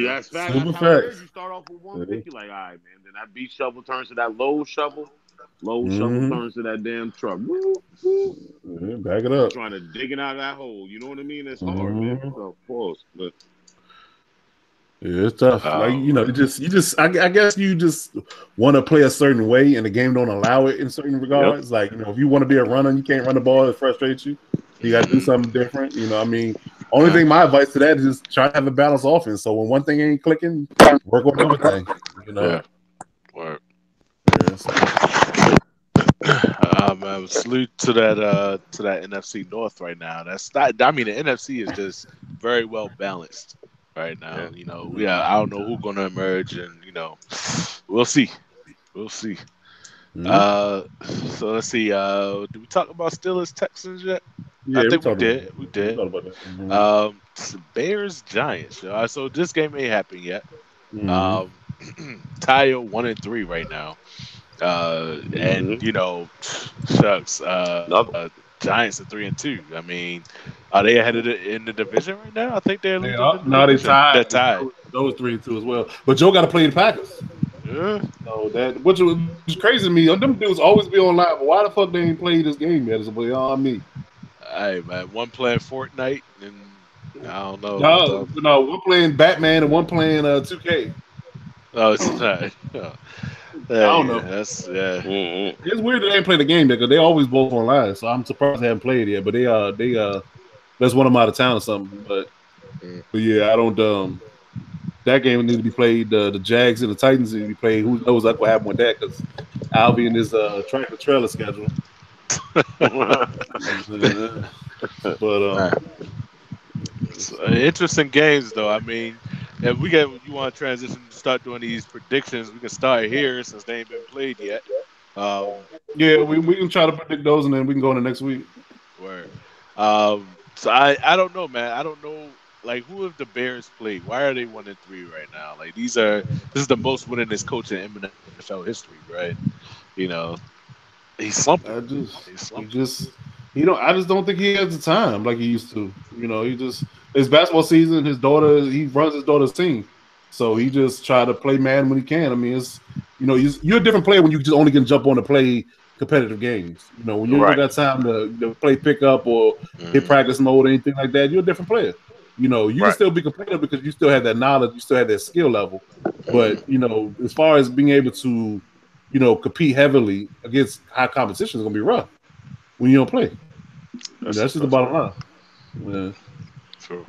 That's fact. That's how it is. You start off with 1 pick, you're like, all right, man. Then that beach shovel turns to that low shovel. Shovel turns to that damn truck. Back it up. Trying to dig it out of that hole. You know what I mean? It's hard, man. So, of course, but. Yeah, it's tough. I guess you just want to play a certain way, and the game don't allow it in certain regards. Yep. Like, if you want to be a runner, and you can't run the ball. It frustrates you. You got to do something different. I mean, only thing my advice to that is just try to have a balanced offense. So when one thing ain't clicking, work on the other thing. Yeah. Word. Man, salute to that NFC North right now. That's not. I mean, the NFC is just very well balanced right now. I don't know who's gonna emerge, and we'll see. So let's see. Did we talk about Steelers Texans yet? Yeah, I think we did. We did. We talked about that. Bears Giants. So this game ain't happened yet. Tire 1-3 right now. And shucks. Giants are 3-2. I mean, are they ahead in the division right now? I think they're leading. No, they're tied. They're tied. Those 3-2 as well. But Joe got to play the Packers. Yeah. So which was crazy to me. Them dudes always be online, but why the fuck they ain't played this game yet? Is beyond me. Hey man, one playing Fortnite and I don't know. No, one playing Batman and one playing 2K. Oh, it's not. I don't know. That's It's weird that they ain't played the game yet because they always both online. So I'm surprised they haven't played yet. But they let's want them out of town or something. But yeah, I don't. That game needs to be played. The Jags and the Titans need to be played. Who knows what happened with that? Because I'll be in this tractor trailer schedule. But interesting games though. I mean, if you want to transition to start doing these predictions, we can start here since they ain't been played yet. Yeah, we can try to predict those and then we can go into next week. Word. So I don't know, man. I don't know like who have the Bears played? Why are they 1-3 right now? Like this is the most winningest coach in MNFL history, right? You know, he's slumping. I just He's he slumping. just he don't. I just don't think he has the time like he used to. He just his basketball season. His daughter, he runs his daughter's team, so he just try to play man when he can. I mean, it's you're a different player when you just only can jump on to play competitive games. When you don't Right. got time to play pickup or hit Mm-hmm. practice mode or anything like that, you're a different player. You can Right. still be competitive because you still have that knowledge, you still have that skill level. But Mm-hmm. as far as being able to compete heavily against high competition is gonna be rough when you don't play. That's just the That's bottom line. Yeah. true.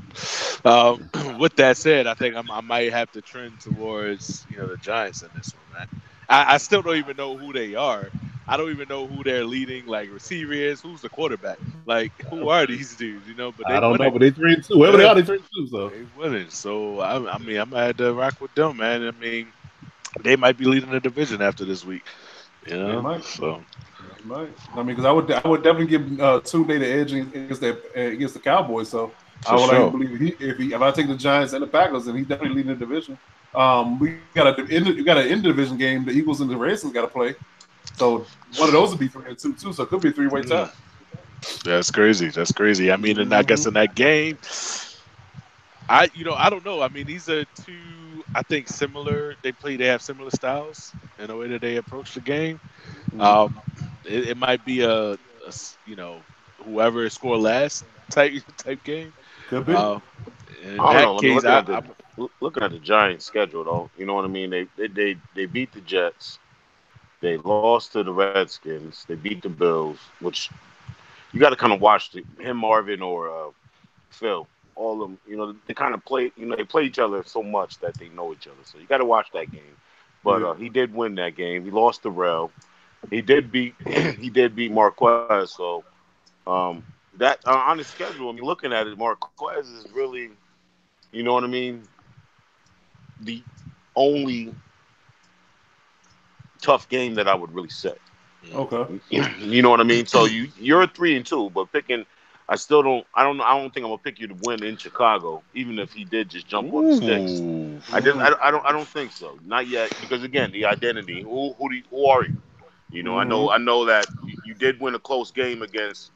With that said, I think I might have to trend towards the Giants in this one, man. I still don't even know who they are. I don't even know who their leading like receiver is. Who's the quarterback? Like who are these dudes? But they I don't know, winning. but they 3-2. Whoever they Yeah, are, they 3-2. So they winning. So I mean, I'm gonna have to rock with them, man. I mean, they might be leading the division after this week. they might. So They might. I mean, because I would definitely give Tunde the edge against the Cowboys. So I for would like to sure. believe if I take the Giants and the Packers, then he's definitely leading the division. We got an in division game. The Eagles and the Redskins got to play. So one of those would be 3-2 too. So it could be a three-way tie. Mm, that's crazy. That's crazy. I mean, and I guess Mm-hmm. in that game, I don't know. I mean, these are two I think similar. They have similar styles in the way that they approach the game. Mm-hmm. Um, it might be whoever score last type game. Could be. Uh, in I don't that know. I mean, case, I'm looking at the Giants' schedule, though, you know what I mean. They beat the Jets. They lost to the Redskins. They beat the Bills, which you got to kind of watch him, Marvin, or Phil. All of them, they kind of play. They play each other so much that they know each other. So you got to watch that game. But Yeah. he did win that game. He lost to Rel. He did beat he did beat Marquez. So um, that on his schedule, I mean, looking at it, Marquez is really, you know what I mean, the only tough game that I would really say. Okay. You know what I mean? So you're 3-2, but picking, I still don't. I don't think I'm gonna pick you to win in Chicago, even if he did just jump on the sticks. ooh. Mm-hmm. I don't think so. Not yet, because again, the identity. Who are you? Mm-hmm. I know that you did win a close game against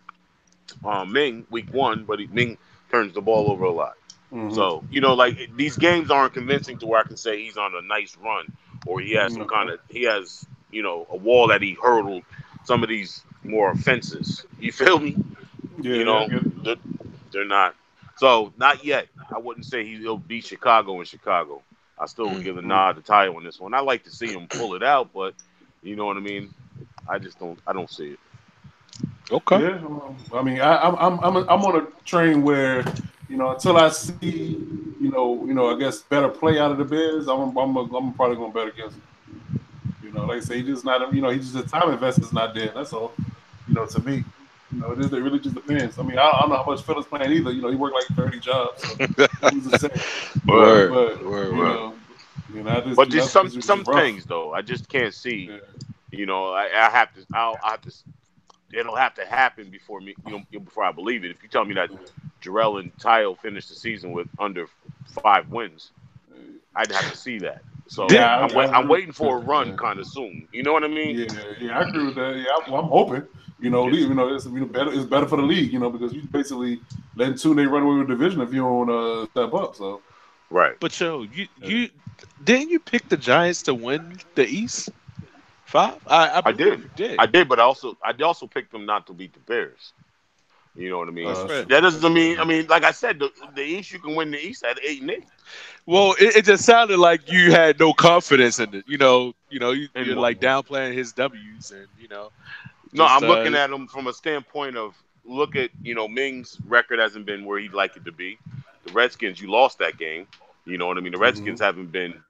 Ming week one, but Ming turns the ball over a lot. Mm-hmm. So like these games aren't convincing to where I can say he's on a nice run or he has Okay. he has a wall that he hurdled some of these more offenses. You feel me? Yeah, You yeah, I know get it. they're, they're not. So not yet. I wouldn't say he'll beat Chicago in Chicago. I still would Mm. give a nod to Ty on this one. I like to see him pull it out, but you know what I mean. I just don't. I don't see it. Okay. Yeah, I mean, I'm on a train where, until I see, I guess better play out of the Bears, I'm probably gonna bet against him. Like I say, he just not, he just the time investment's not there. That's all. To me, it really just depends. I mean, I don't know how much Phillips playing either. He worked like 30 jobs, so who's to say? Word, Word. But Word. you Word. word. know, I just, But there's it's some just rough. things though. I just can't see. Yeah. I have to. I have to. It'll have to happen before me. Before I believe it. If you tell me that Jarrell and Tyo finished the season with under 5 wins, I'd have to see that. So Did Yeah, I I'm agree waiting with for a that. run Yeah. kind of soon. You know what I mean? Yeah, yeah, I agree with that. Yeah, I'm hoping. Because It's better for the league. Because you basically letting Tune run away with the division if you don't step up. So right. but yo, yeah. you didn't you pick the Giants to win the East 5? I I believe did. you did. I did, but I also picked them not to beat the Bears. You know what I mean? That's That's fair. true. That doesn't That's fair. mean. I mean, like I said, the East you can win the East at 8-8. Well, it just sounded like you had no confidence in it. And You're like downplaying his W's, and no, just I'm looking at him from a standpoint of look at Ming's record hasn't been where he'd like it to be. The Redskins, you lost that game. You know what I mean? The Mm-hmm. Redskins haven't been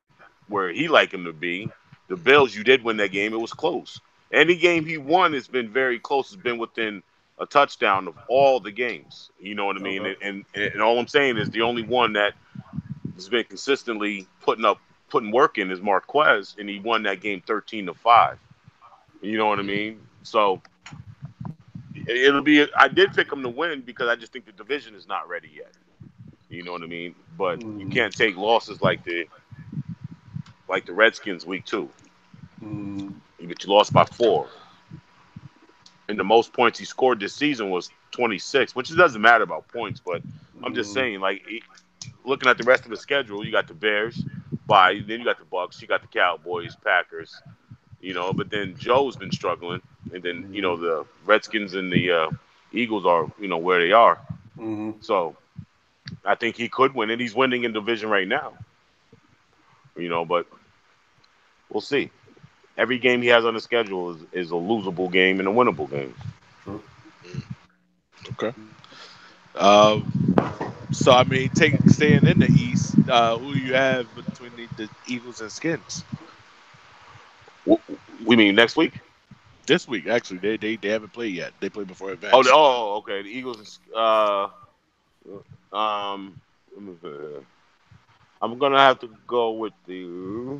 where he like him to be. The Bills, you did win that game. It was close. Any game he won has been very close. Has been within a touchdown of all the games. You know what I mean? Okay. And all I'm saying is the only one that has been consistently putting work in is Marquez, and he won that game 13-5. You know what I mean? So it'll be. I did pick him to win because I just think the division is not ready yet. You know what I mean? But you Mm, can't take losses like the Redskins week 2. mm, But you lost by 4. And the most points he scored this season was 26, which it doesn't matter about points, but I'm just mm, saying, like, looking at the rest of the schedule, you got the Bears, bye, then you got the Bucks, you got the Cowboys, Packers, but then Joe's been struggling, and then mm, the Redskins and the Eagles are where they are. mm. So I think he could win it. He's winning in division right now, but we'll see. Every game he has on the schedule is a losable game and a winnable game. True. Okay. Um, so I mean, staying in the East, who do you have between the Eagles and Skins We mean next week? this week? Actually, they haven't played yet. They played before Oh, advance. okay. The Eagles. Um, I'm gonna have to go with the.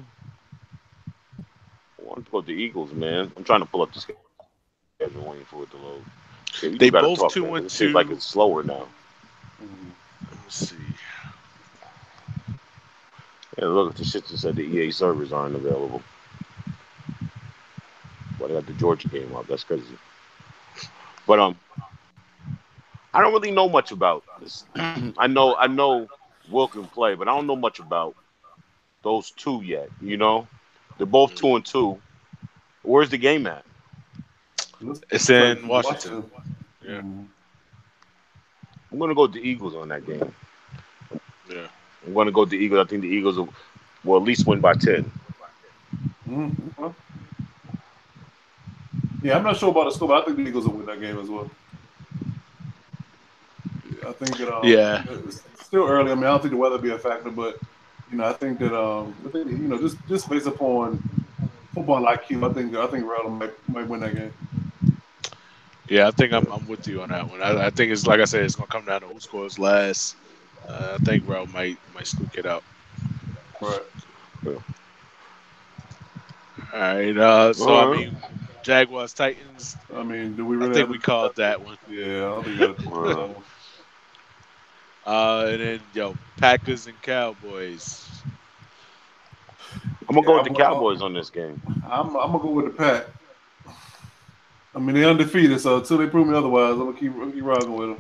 I want to go with the Eagles, man. I'm trying to pull up the schedule, waiting for it to load. Yeah, we do gotta They talk, man. both 'Cause it two seems and like it's two. slower now. Mm. Let me see. Yeah, look, the shit just said the EA servers aren't available. But I got the Georgia game up. That's crazy. But I don't really know much about this. I know Will can play, but I don't know much about those two yet. They're both Mm. 2-2. Where's the game at? Let's It's play in Washington. Washington. Yeah, Mm, I'm gonna go with the Eagles on that game. yeah. I'm gonna go with the Eagles. I think the Eagles will at least win by 10. okay. Yeah, I'm not sure about the score, but I think the Eagles will win that game as well. I think that Yeah, it's still early. I mean, I don't think the weather will be a factor, but I think that just based upon football IQ, I think Rowland might win that game. yeah. I think I'm with you on that one. I think it's like I said, it's gonna come down to who scores last. I think Rel might squeak it out. Right. Yeah. All right. So I All right. mean, Jaguars Titans. I mean, do we I really think have we to? called that one. Yeah, I don't think you got to talk about that one. And then Packers and Cowboys. I'm gonna Yeah, go with the Cowboys on this game. I'm gonna go with the Pack. I mean, they're undefeated, so until they prove me otherwise, I'm gonna keep rocking with them.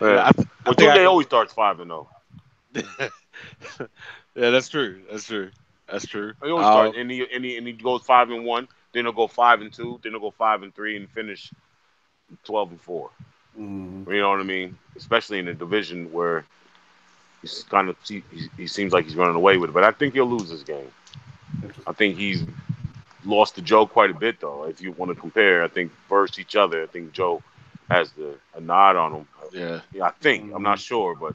Yeah, Yeah. I Well, think I Tuesday go always with. starts 5-0. Yeah, that's true. That's true. That's true. He always starts, and he goes 5-1. Then he'll go 5-2. Then he'll go 5-3 and finish 12-4. Mm, You know what I mean? Especially in a division where he's kind of he seems like he's running away with it. But I think he'll lose this game. I interesting. think he's lost to Joe quite a bit, though. If you want to compare, I think versus each other, I think Joe has a nod on him. Yeah, Yeah, I think. I'm not Mm, sure, but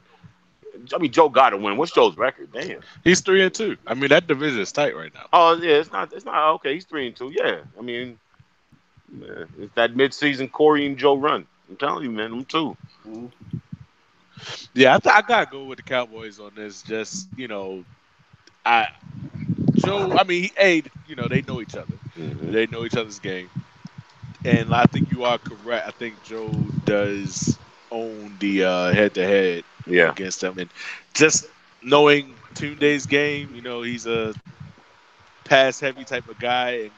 I mean, Joe got to win. What's Joe's record? Damn. he's 3-2. I mean, that division is tight right now. Oh yeah, it's not okay. He's 3-2. Yeah, I mean, man, it's that midseason Corey and Joe run. I'm telling you, man, them two. mm, Yeah, I gotta go with the Cowboys on this. Just I Joe. I mean, they know each other. Hmm. They know each other's game, and I think you are correct. I think Joe does own the head-to-head Yeah, against them, and just knowing Tunde's game, he's a pass-heavy type of guy,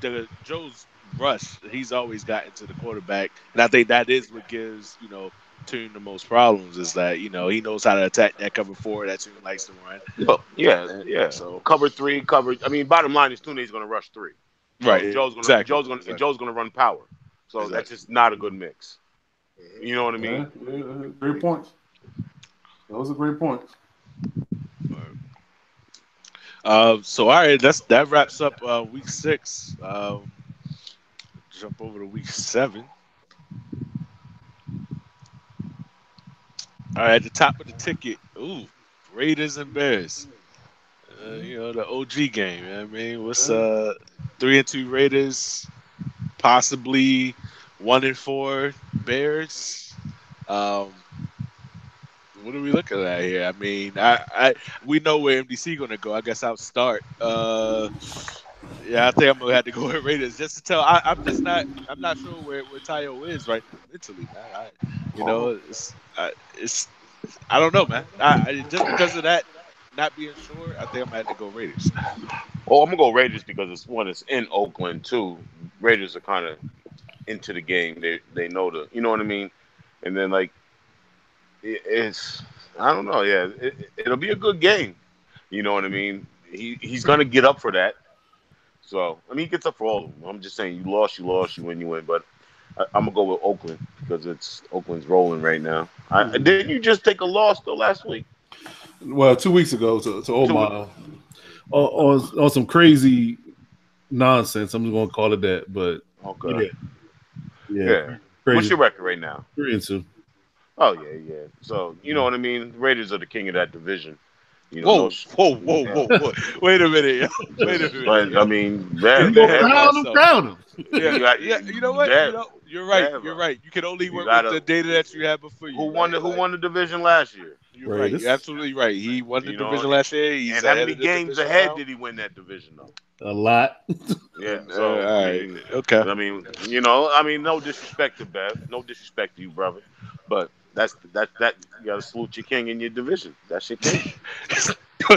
and Joe's rush, he's always gotten to the quarterback, and I think that is what gives Tune the most problems is that he knows how to attack that cover four that Tune likes to run. well, yeah, And yeah. so Cover three, cover. I mean, bottom line is Tunde's going to rush three. So right, Joe's gonna exactly, Joe's gonna exactly, Joe's gonna run power. So that's exactly. just not a good mm. mix. You know what I Yeah, mean? yeah, great points. Those are great points. So all right, that wraps up week 6. Jump over to week 7. All right, at the top of the ticket. Ooh, Raiders and Bears. The OG game. I mean, what's Yeah. 3-2 Raiders, possibly 1-4 Bears. Um, what are we looking at here? I mean, we know where MDC going to go. I guess I'll start. Yeah, I think I'm gonna have to go with Raiders just to tell. I'm just not. I'm not sure where Tayo is right now mentally, man. Oh, It's I don't know, man. Just because of that not being sure, I think I'm gonna have to go Raiders. Oh, I'm gonna go Raiders because it's in Oakland too. Raiders are kind of into the game. They know the, you know what I mean. And then like it's, I don't know. Yeah, it'll be a good game. You know what I mean. He's gonna get up for that. So I mean, he gets up for all of them. I'm just saying, you lost, you win, you win. But I'm gonna go with Oakland because it's Oakland's rolling right now. Didn't you just take a loss though last week? Well, 2 weeks ago to Two. Omaha on some crazy nonsense. I'm just gonna call it that. But Okay. yeah, Yeah. What's crazy. your record right now? 3-2. Oh yeah, yeah. So you know what I mean. The Raiders are the king of that division. You know, Whoa, whoa, whoa, yeah. whoa, whoa! Wait a minute, yo. Wait a minute, But I yo. mean, Get You bad, the gonna hell bad. out of crown him? yourself. Crown him. Yeah, You got yeah. You know what? bad, You're right. bad. You're right. You can only You work with the gotta. data that you have before you. Right? Who Like, won the division last year? you're right. You're Raiders. absolutely right. He won the You know, division last year. He's and how ahead many of the games division ahead now. did he win that division though? A lot. Yeah. So All right. Okay. I mean, no disrespect to Bev, no disrespect to you, brother, but that you gotta salute your king in your division. That's your king.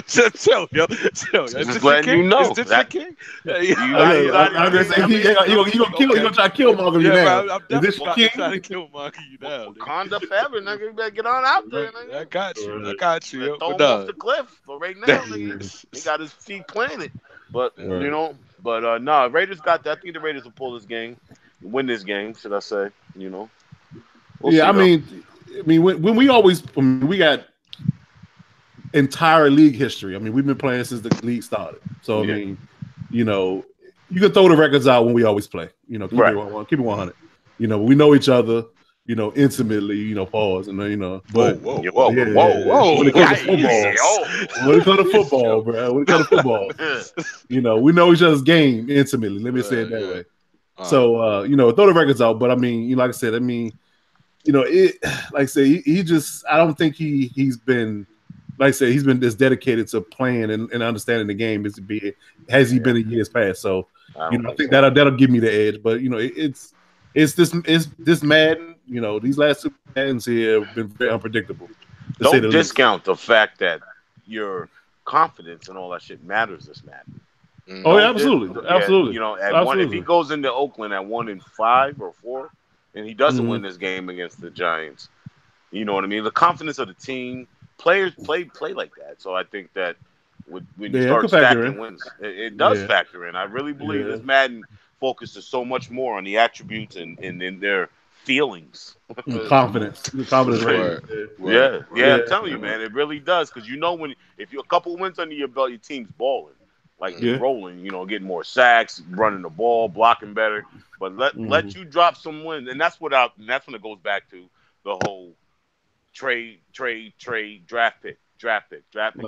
Chill, yo. Chill. Is Just this your letting you king? Is know this your that king? you I got know. you got I'm gonna say I mean, you gonna kill. You gonna try to kill Marvin Yeah, now. bro. I'm Is this definitely your about to king? try to kill Monkey you now, nigga. Wakanda forever, nigga. You better get on out there, I nigga. got you. I Right. got you, yo. Throw But him off no. the cliff. But right now, nigga, he got his feet planted. But you Right. know, but nah, Raiders got that. I think the Raiders will pull this game, win this game, should I say? You know, we'll Yeah, see though. I mean, when we got entire league history. I mean, we've been playing since the league started. So I Yeah, mean, you know, you can throw the records out when we always play. You know, right. keep it 100. You know, we know each other. You know, intimately. You know, pause and Whoa, but whoa, Yeah, whoa, whoa, yeah, whoa, when whoa. it comes to football, Jesus. when it comes to Yo. football, bro, when it comes to football, you know, we know each other's game intimately. Let me say it that Yeah. way. So, you know, throw the records out. But I mean, you know, like I said, I mean, you know, like I say, he just, I don't think he's been, like I said, he's been this dedicated to playing and understanding the game has he been in years past. So, I you don't know, I think think so. that'll give me the edge. But you know, it's this Madden. You know, these last two Maddens here have been very unpredictable, to say Don't the least. discount the fact that your confidence and all that shit matters this Madden. Oh yeah, Mhm. Don't dis- absolutely, yeah, absolutely, you know, at one if he absolutely. goes into Oakland at 1-5 or 4, and he doesn't Mm-hmm. win this game against the Giants, you know what I mean? The confidence of the team, players play like that. So I think that when you Yeah, it start could factor stacking in. wins, it does Yeah, factor in. I really believe yeah. this Madden focuses so much more on the attributes and in their feelings. Confidence, the confidence rating. Word. Word. Yeah, yeah, Word. Yeah, I'm telling you, man, it really does. Because you know when if you're a couple wins under your belt, your team's balling, like Mhm. it's yeah. rolling. You know, getting more sacks, running the ball, blocking better. But Mm-hmm. let you drop some wins, and that's when it goes back to the whole trade, draft pick.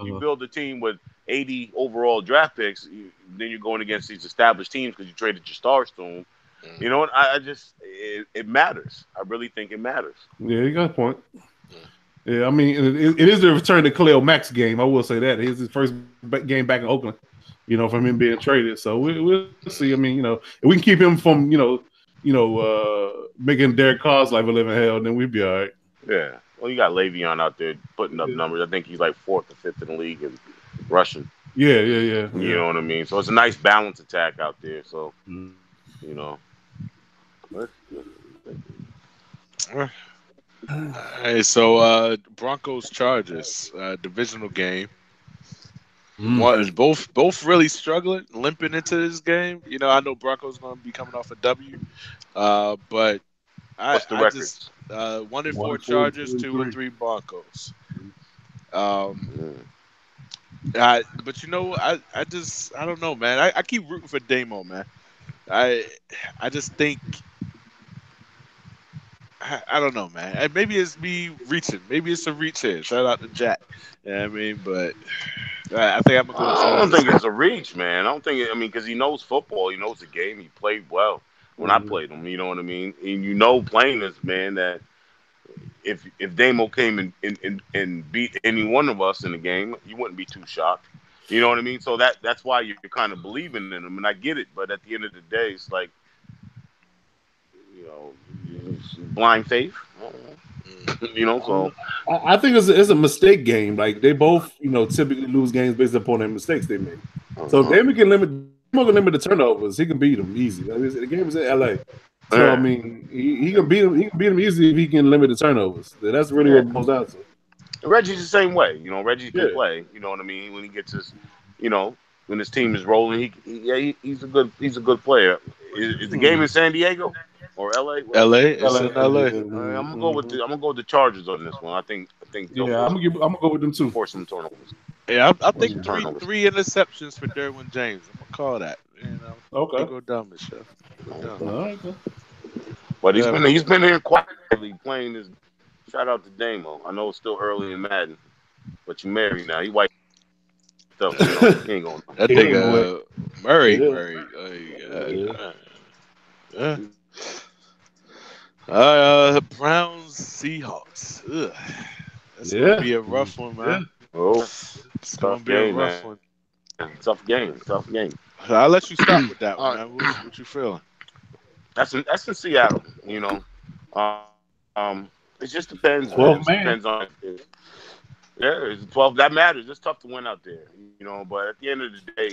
You Uh-huh. build a team with 80 overall draft picks, then you're going against these established teams because you traded your stars to them. You know what? I just it matters. I really think it matters. Yeah, you got a point. Yeah, I mean, it is the return to Khalil Mack's game. I will say that it's his first game back in Oakland. You know, from him being traded. So we'll see. I mean, you know, if we can keep him from making Derek Carr's life a living hell, then we'd be all right. Yeah. Well, you got Le'Veon out there putting up numbers. I think he's like fourth or fifth in the league in rushing. Yeah, yeah, yeah, You yeah. know what I mean? So it's a nice balance attack out there. So Mm. you know, but, All right, so Broncos Chargers divisional game. One is both really struggling, limping into this game. You know, I know Broncos going to be coming off a W, but what's the I just records? 1-4 1 4 Chargers, 2 and 2 and 3. 3 Broncos. Um, Mm. but you know, I don't know, man. I keep rooting for Damo, man. I I just think I don't know, man. And maybe it's me reaching. Maybe it's a reach here. Shout out to Jack. You know what I mean? But I think I'm gonna go I don't Chargers think here. it's a reach, man. I don't think. I mean, because he knows football, he knows the game. He played well when I Mm-hmm. played him. You know what I mean? And you know, playing this man that if Damo came and beat any one of us in the game, you wouldn't be too shocked. You know what I mean? So that's why you're kind of believing in him, and I get it. But at the end of the day, it's like you know, blind faith. I don't know. So I think it's a mistake game. Like they both, typically lose games based upon their mistakes they make. So if Damon can limit the turnovers, he can beat them easy. I mean, the game is in LA, so I mean he can beat him. He can beat him easily if he can limit the turnovers. That's really what it boils down to. Reggie's the same way. Reggie can play. You know what I mean? When he gets his, when his team is rolling, he's a good player. Is the game in San Diego or LA? LA, it's in LA. I'm gonna go with the Chargers on this one. I think. Yeah, I'm gonna go with them too. Force some turnovers. Yeah, I think three interceptions for Derwin James. I'm gonna call that. Okay. Go dumb, Michelle. All right. But he's been here quietly playing his. Shout out to Damo. I know it's still early in Madden, but you married now. He white stuff. He ain't going. That nigga Murray. Browns Seahawks. Ugh. That's gonna be a rough one, man. Oh, it's gonna be a rough one. Tough game. I'll let you start with that one, man. What you feeling? That's in Seattle. It just depends. 12 man. Depends on it. It's 12. That matters. It's tough to win out there, But at the end of the day,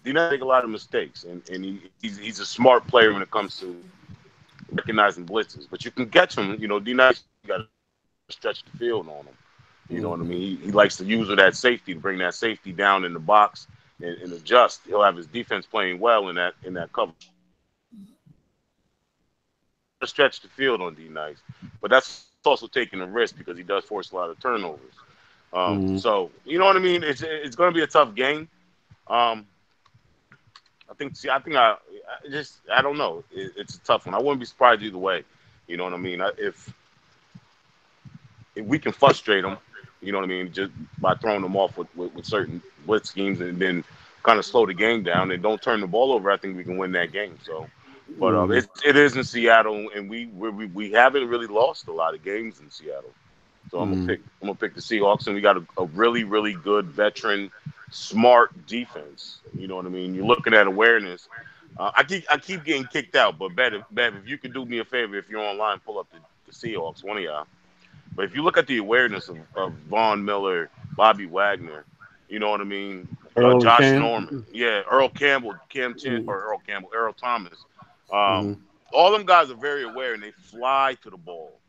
D Nice make a lot of mistakes, and he's a smart player when it comes to recognizing blitzes. But you can catch him. D Nice, you got to stretch the field on him. You know what I mean? He likes to use that safety to bring that safety down in the box and adjust. He'll have his defense playing well in that cover. Stretch the field on D Nice, but that's also taking a risk because he does force a lot of turnovers. So you know what I mean. It's going to be a tough game. I don't know. It's a tough one. I wouldn't be surprised either way. You know what I mean. If we can frustrate them, you know what I mean, just by throwing them off with certain blitz schemes and then kind of slow the game down and don't turn the ball over, I think we can win that game. So. But it is in Seattle, and we haven't really lost a lot of games in Seattle. So I'm gonna pick the Seahawks, and we got a really, really good veteran, smart defense. You know what I mean? You're looking at awareness. I keep getting kicked out, but Bev, if you could do me a favor, if you're online, pull up the Seahawks, one of y'all. But if you look at the awareness of Von Miller, Bobby Wagner, you know what I mean? Josh Norman, Earl Campbell, Earl Thomas. All them guys are very aware and they fly to the ball.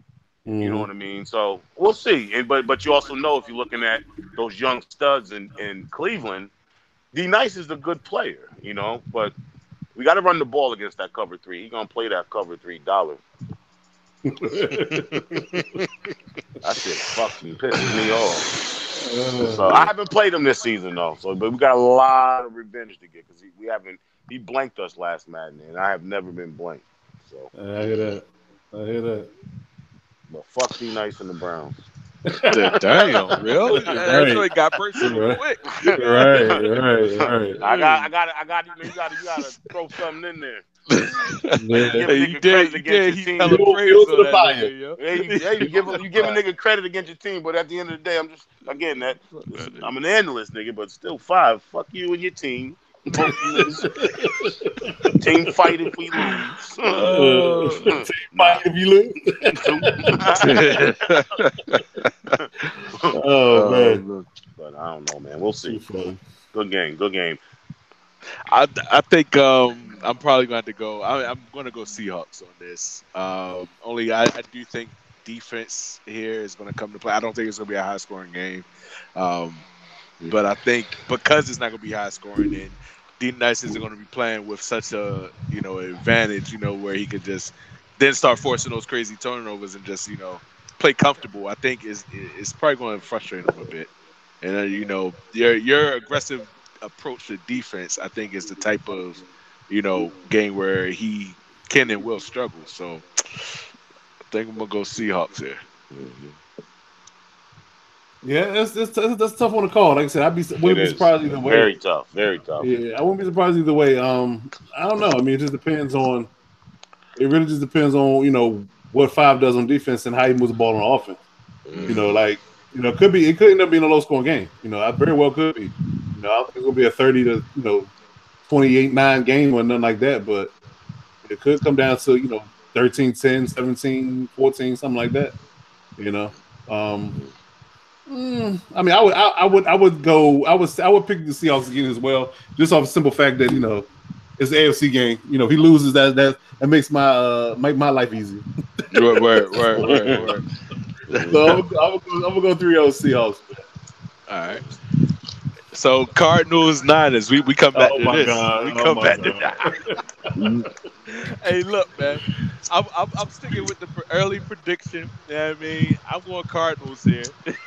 You know what I mean? So we'll see. But you also know if you're looking at those young studs in Cleveland, D Nice is a good player, but we got to run the ball against that cover three. He's going to play that cover $3. That shit fucking pisses me off. So I haven't played him this season though. But we got a lot of revenge to get because he blanked us last Madden, and I have never been blanked. So I hear that. But fuck D Nice and the Browns. Damn, really? That's what got personal quick. Right. I got you gotta throw something in there. You did. You give a nigga credit against your team, but at the end of the day, I'm an analyst, nigga, but still 5. Fuck you and your team. Team fight if we lose. Team fight if you lose. Man. But I don't know, man. We'll see. Good game. I think I'm probably going to go. I'm going to go Seahawks on this. Only I do think defense here is going to come to play. I don't think it's going to be a high scoring game. But I think because it's not going to be high scoring, and D Nice isn't going to be playing with such a advantage, where he could just then start forcing those crazy turnovers and just play comfortable. I think it's probably going to frustrate him a bit. And your aggressive approach to defense, I think, is the type of game where he can and will struggle. So I think I'm gonna go Seahawks here. Yeah, that's a tough one to call. Like I said, wouldn't be surprised either way. Very tough. Yeah, I wouldn't be surprised either way. I don't know. I mean, it just depends on. It really just depends on what 5 does on defense and how he moves the ball on offense. It could end up being a low scoring game. I very well could be. I don't think it's gonna be a 30 to 28-9 game or nothing like that. But it could come down to 13-10, 17-14, something like that. You know. I mean, I would go. I would pick the Seahawks again as well, just off the simple fact that it's an AFC game. If he loses, that makes make my life easier. Word. So I'm gonna go 3-0 Seahawks. All right. So Cardinals Niners, we come back to this. God. We come back to that. Hey, look, man. I'm sticking with the early prediction. You know what I mean? I'm going Cardinals here.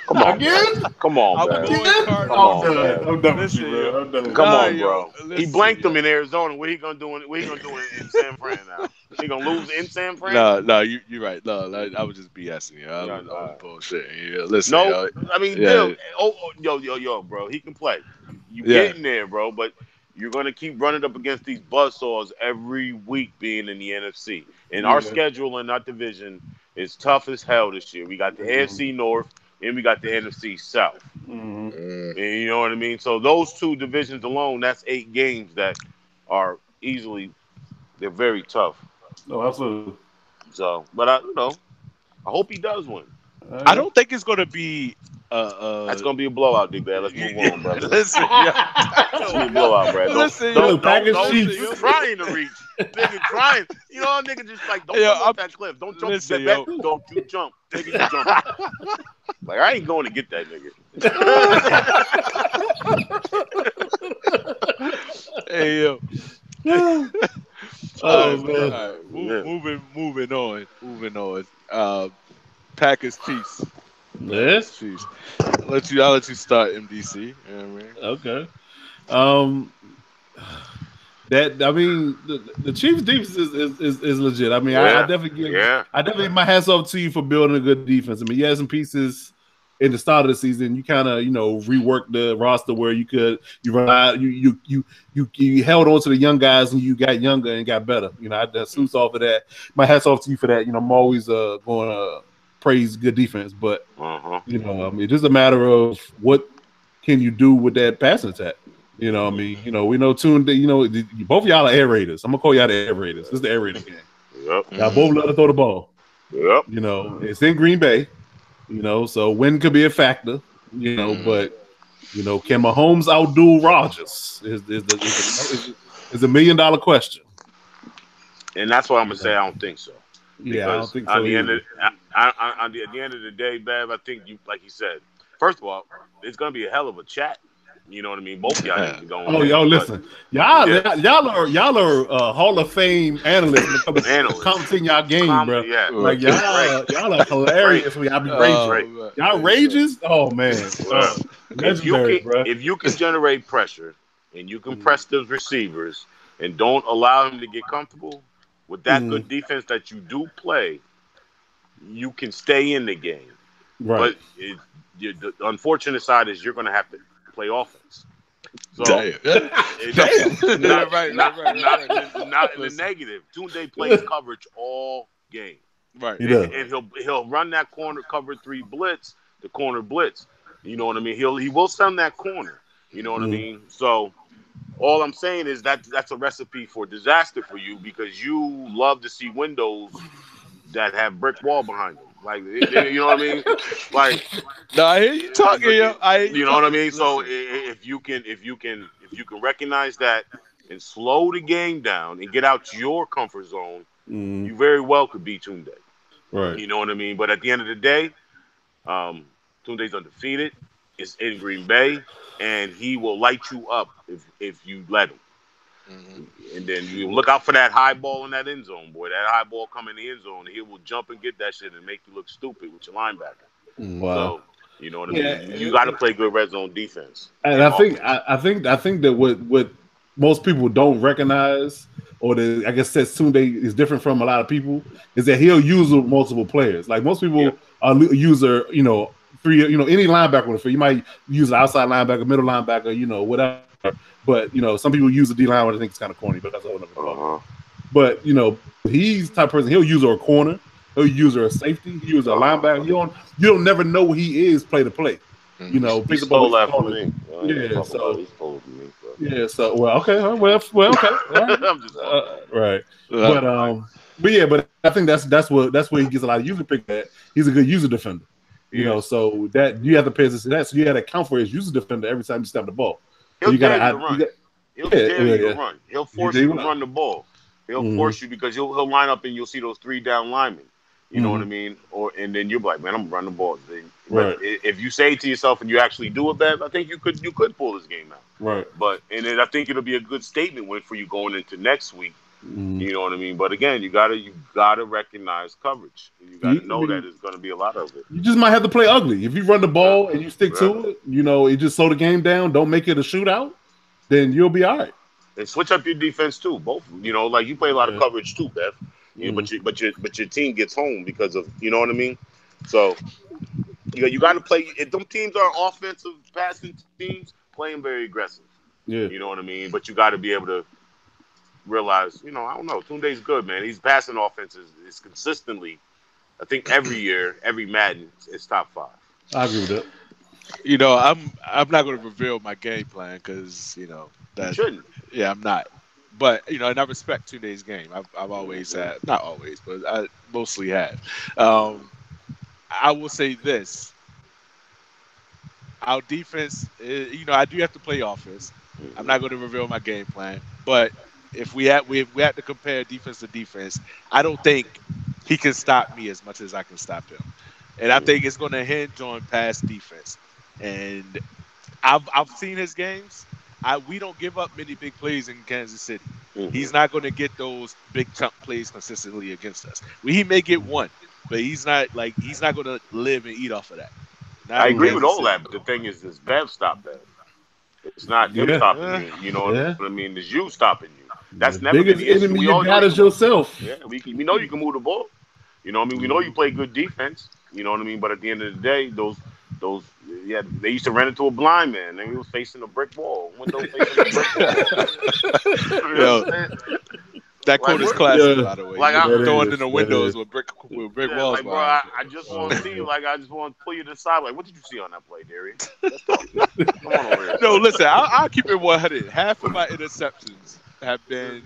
Come on, Again? man. Come on, I'm man. going Cardinals. I'm done with Listen, you, bro. I'm done with Come you. on, bro. He Listen, blanked them in Arizona. What he gonna do? What he gonna do in San Fran now? He gonna lose in San Fran? No, you're right. No, I was just BSing you. I was bullshitting you. Listen, no, I mean, Bill. Yo, bro. He can play. You getting there, bro? But you're gonna keep running up against these buzzsaws every week, being in the NFC. And our schedule in our division is tough as hell this year. We got the AFC North and we got the NFC South. And you know what I mean? So those two divisions alone, that's 8 games that are they're very tough. No, absolutely. So, but I hope he does win. I don't think it's gonna be. That's gonna be a blowout, Big Bad. Let's move on, brother. Listen, It's gonna be a blowout, bro. Don't you trying to reach. Nigga trying. You know, nigga just like, don't jump off that cliff. Don't jump that back. Don't you jump. Nigga, you jump. Like, I ain't going to get that nigga. Hey, yo. Moving on. Packers Chiefs. Yes. Chiefs. I'll let you start, MDC. You know what I mean? Okay. The Chiefs defense is legit. I mean, I definitely my hats off to you for building a good defense. I mean, you had some pieces in the start of the season. You kind of reworked the roster where you held on to the young guys and you got younger and got better. I salute off of that. My hats off to you for that. I'm always going to praise good defense, but it's just a matter of what can you do with that passing attack. We know Tunde. Both of y'all are air raiders. I'm gonna call y'all the air raiders. This is the air raider game. Yep. Y'all both love to throw the ball. Yep. It's in Green Bay. So win could be a factor. But can Mahomes outdo Rodgers? Is a $1 million question. And that's what I'm gonna say. I don't think so. Yeah, I don't think so. At the end of the day, Bev, I think like you said, first of all, it's gonna be a hell of a chat. You know what I mean? Both of y'all need to go on. Oh, y'all listen. Y'all are Hall of Fame analysts commenting y'all game, bro. Yeah. Like y'all are hilarious when y'all be raging. Y'all rages? Oh man. If you can generate pressure and you can press those receivers and don't allow him to get comfortable with that good defense that you do play, you can stay in the game. Right. But the unfortunate side is you're going to have to play offense. So, not in the negative. Tunde plays coverage all game. Right. And he'll run that corner cover 3 blitz, the corner blitz. You know what I mean? He will send that corner. You know what I mean? So all I'm saying is that's a recipe for disaster for you because you love to see windows that have brick wall behind them. Like, you know what I mean? Like, no, I hear you talking, yo. You know what I mean? So if you can recognize that and slow the game down and get out your comfort zone, you very well could beat Tunde. Right. You know what I mean? But at the end of the day, Tunde's undefeated. It's in Green Bay, and he will light you up if you let him. And then you look out for that high ball in that end zone, boy. That high ball come in the end zone, he will jump and get that shit and make you look stupid with your linebacker. Wow. So, you know what I mean? You got to play good red zone defense. And I think that what most people don't recognize, or I guess says Tunde is different from a lot of people, is that he'll use multiple players. Like most people are user, three, any linebacker on the field. You might use an outside linebacker, middle linebacker, whatever. But some people use the D line, which I think it's kind of corny, but that's a whole other But he's the type of person. He'll use a corner, he'll use a safety, he'll use a linebacker. You don't never know who he is play to play. He stole that from me. So well, okay, okay, all right. I'm just right. But but I think that's where he gets a lot of user pick at. He's a good user defender. You know, so that you have to pay attention to that. So you got to account for his user defender every time you step the ball. So He'll you got dare you to run. He'll dare you to run. He'll force you to run the ball. He'll force you because he'll line up and you'll see those 3 down linemen. You know what I mean? And then you're like, man, I'm gonna run the ball. But if you say to yourself and you actually do it, Bev, I think you could pull this game out. Right. And then I think it'll be a good statement win for you going into next week. You know what I mean? But again, you gotta recognize coverage. You gotta know that there's gonna be a lot of it. You just might have to play ugly. If you run the ball and you stick to it, you know, it just slow the game down. Don't make it a shootout. Then you'll be all right. And switch up your defense too. Both, you know, like you play a lot of coverage too, Bev. You know, but your team gets home because of, you know what I mean. So you got to play. If them teams are offensive passing teams, play them very aggressive. Yeah, you know what I mean. But you got to be able to realize, you know, I don't know. Tunde's good, man. He's passing offenses is consistently. I think every year, every Madden is top 5. I agree with that. You know, I'm not going to reveal my game plan because you know that. You shouldn't. Yeah, I'm not. But, you know, and I respect Tunde's game. I've always had, not always, but I mostly have. I will say this. Our defense, you know, I do have to play offense. I'm not going to reveal my game plan. But if we have to compare defense to defense, I don't think he can stop me as much as I can stop him. And I think it's going to hinge on pass defense. And I've seen his games. We don't give up many big plays in Kansas City. He's not going to get those big chunk plays consistently against us. He may get one, but he's not going to live and eat off of that. I agree with all that, but the thing is Bev stopped that. It's not him stopping you. You know what I mean? It's you stopping you. That's never been the issue. We all got is yourself. Yeah, we know you can move the ball. You know what I mean? We know you play good defense. You know what I mean? But at the end of the day, those they used to run into a blind man. They was facing a brick wall. Window facing a brick wall. Yo, that quote is classic, by the way. Like I'm throwing in the windows with brick walls. Like, bro, I just want to see you. Like, I just want to pull you to the side. Like, what did you see on that play, Darius? Come on over here. No, listen, I'll keep it 100. Half of my interceptions have been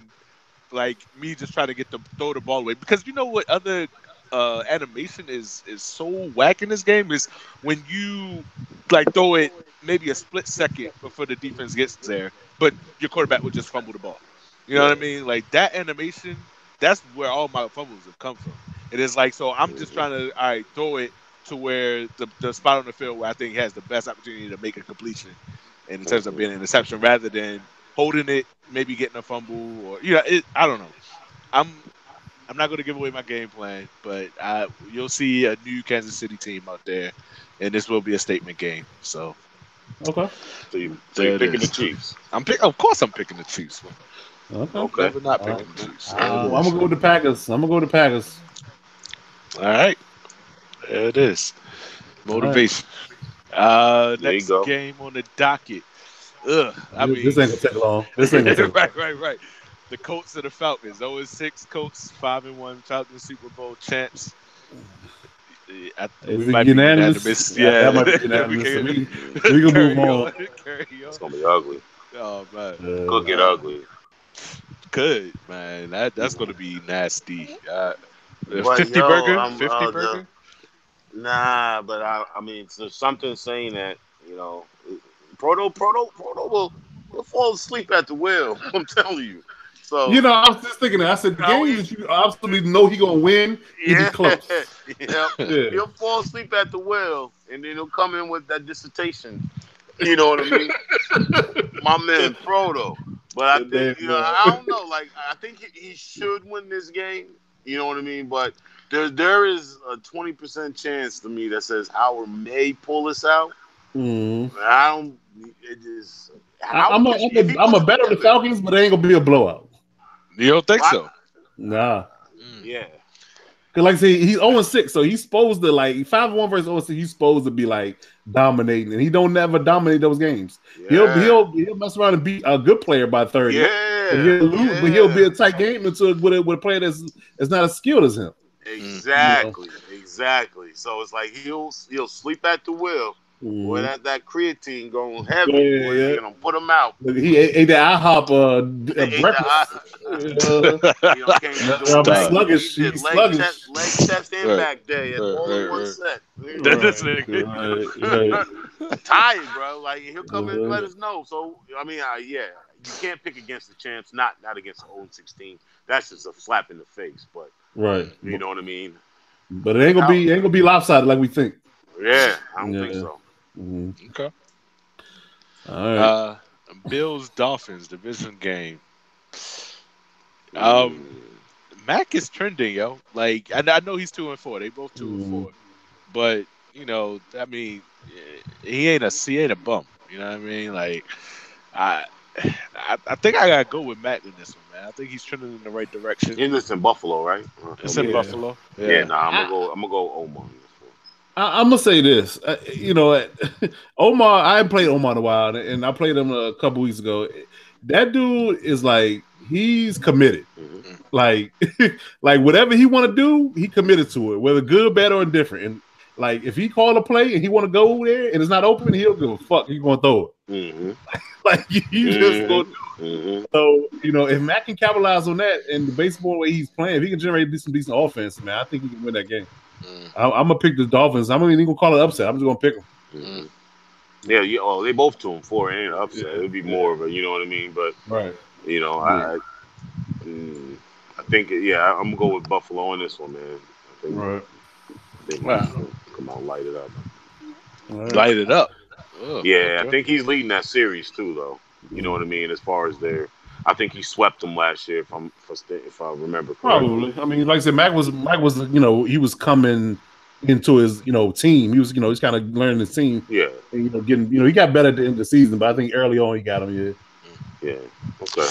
like me just trying to throw the ball away. Because you know what other animation is so whack in this game is when you like throw it maybe a split second before the defense gets there, but your quarterback would just fumble the ball. You know what I mean? Like that animation, that's where all my fumbles have come from. It is like, so I'm just trying to throw it to where the spot on the field where I think he has the best opportunity to make a completion in terms of being an interception rather than holding it, maybe getting a fumble or I don't know. I'm not going to give away my game plan, but you'll see a new Kansas City team out there, and this will be a statement game. So, okay. So you're picking the Chiefs. Of course, I'm picking the Chiefs. Okay. Never not picking the Chiefs. I'm gonna go with the Packers. All right, there it is. Motivation. Next game on the docket. I mean, this ain't gonna take long. Right. The Colts and the Falcons. 0-6 Colts, 5-1 Falcons Super Bowl champs. We might be unanimous. Yeah, that might be unanimous. We can move on. It's gonna be ugly. Oh man, could get ugly. Could, man. That's gonna be nasty. 50 burger. Nah, but I mean, so something saying that Proto will fall asleep at the wheel. I'm telling you. So I was just thinking that. I said the games that you absolutely know he gonna win, he be close. He'll fall asleep at the wheel, and then he'll come in with that dissertation. You know what I mean? My man Proto. But I think I don't know. Like I think he should win this game. You know what I mean? But there is a 20% chance to me that says Howard may pull this out. I don't. It is. I'm a bet on the Falcons, but it ain't gonna be a blowout. You don't think so? Nah. Yeah. Cause like I say, he's 0-6, so he's supposed to 5-1 versus 0-6. He's supposed to be dominating, and he don't never dominate those games. Yeah. He'll mess around and beat a good player by 30. Yeah. And he'll lose, but he'll be a tight game with a player that's not as skilled as him. Exactly. So it's like he'll sleep at the wheel. Boy, Mhm. that creatine going Yeah, heavy, boy. yeah, They're yeah. gonna put him out. Look, he ate that IHOP They ate the eye. breakfast. He Came to messed do around, be Dog. he sluggish. did He's sluggish. leg, chest, and Right, back day at right, all in right, one right. set. This Right, nigga. right, right. Tired, bro. Like he'll come in and Uh, let us know. So I mean, yeah, you can't pick against the champs. Not against the 0-16. That's just a slap in the face. But right, you know what I mean. but it ain't gonna be lopsided like we think. Yeah, I don't think Yeah. so. Mhm. Okay. All right. Uh, Bills Dolphins division game. Um, Mm. Mac is trending, yo. Like I know he's 2-4. They both 2-4. Mhm. But I mean, he ain't a bum. You know what I mean? Like I, I think I gotta go with Mac in this one, man. I think he's trending in the right direction. And it's in Buffalo, right? It's in Okay. Yeah. Buffalo. Yeah, Yeah. nah, I, I'm gonna go Omar on this one. I'm gonna say this. Omar. I haven't played Omar in a while, and I played him a couple weeks ago. That dude is like he's committed. Mm-hmm. Mm, Like, like whatever he want to do, he committed to it, whether good, bad, or indifferent. And like, if he call a play and he want to go there and it's not open, he'll give a fuck. He gonna throw it. Mm-hmm. Like you just go. Mm-hmm. Mm-hmm. So if Matt can capitalize on that and the baseball way he's playing, if he can generate some decent offense, man, I think he can win that game. mm, I'm gonna pick the Dolphins. I'm not even gonna call it upset. I'm just gonna pick them. Mm-hmm. mm. Yeah, they both 2-4. It ain't an upset. Yeah, It'd be yeah, more of a, you know what I mean. But right. you know, Yeah, mm, I think, yeah, I'm gonna go with Buffalo on this one, man. right. I think Mac's Wow. gonna come out and light it up. All right. Light it up. Oh, Yeah, I okay. think he's leading that series too, though. You know what I mean? As far as I think he swept them last year, if I remember correctly. Probably. I mean, like I said, Mac was he was coming into his team. He's kind of learning the team Yeah, and getting he got better at the end of the season, but I think early on he got him. Yeah. yeah, okay.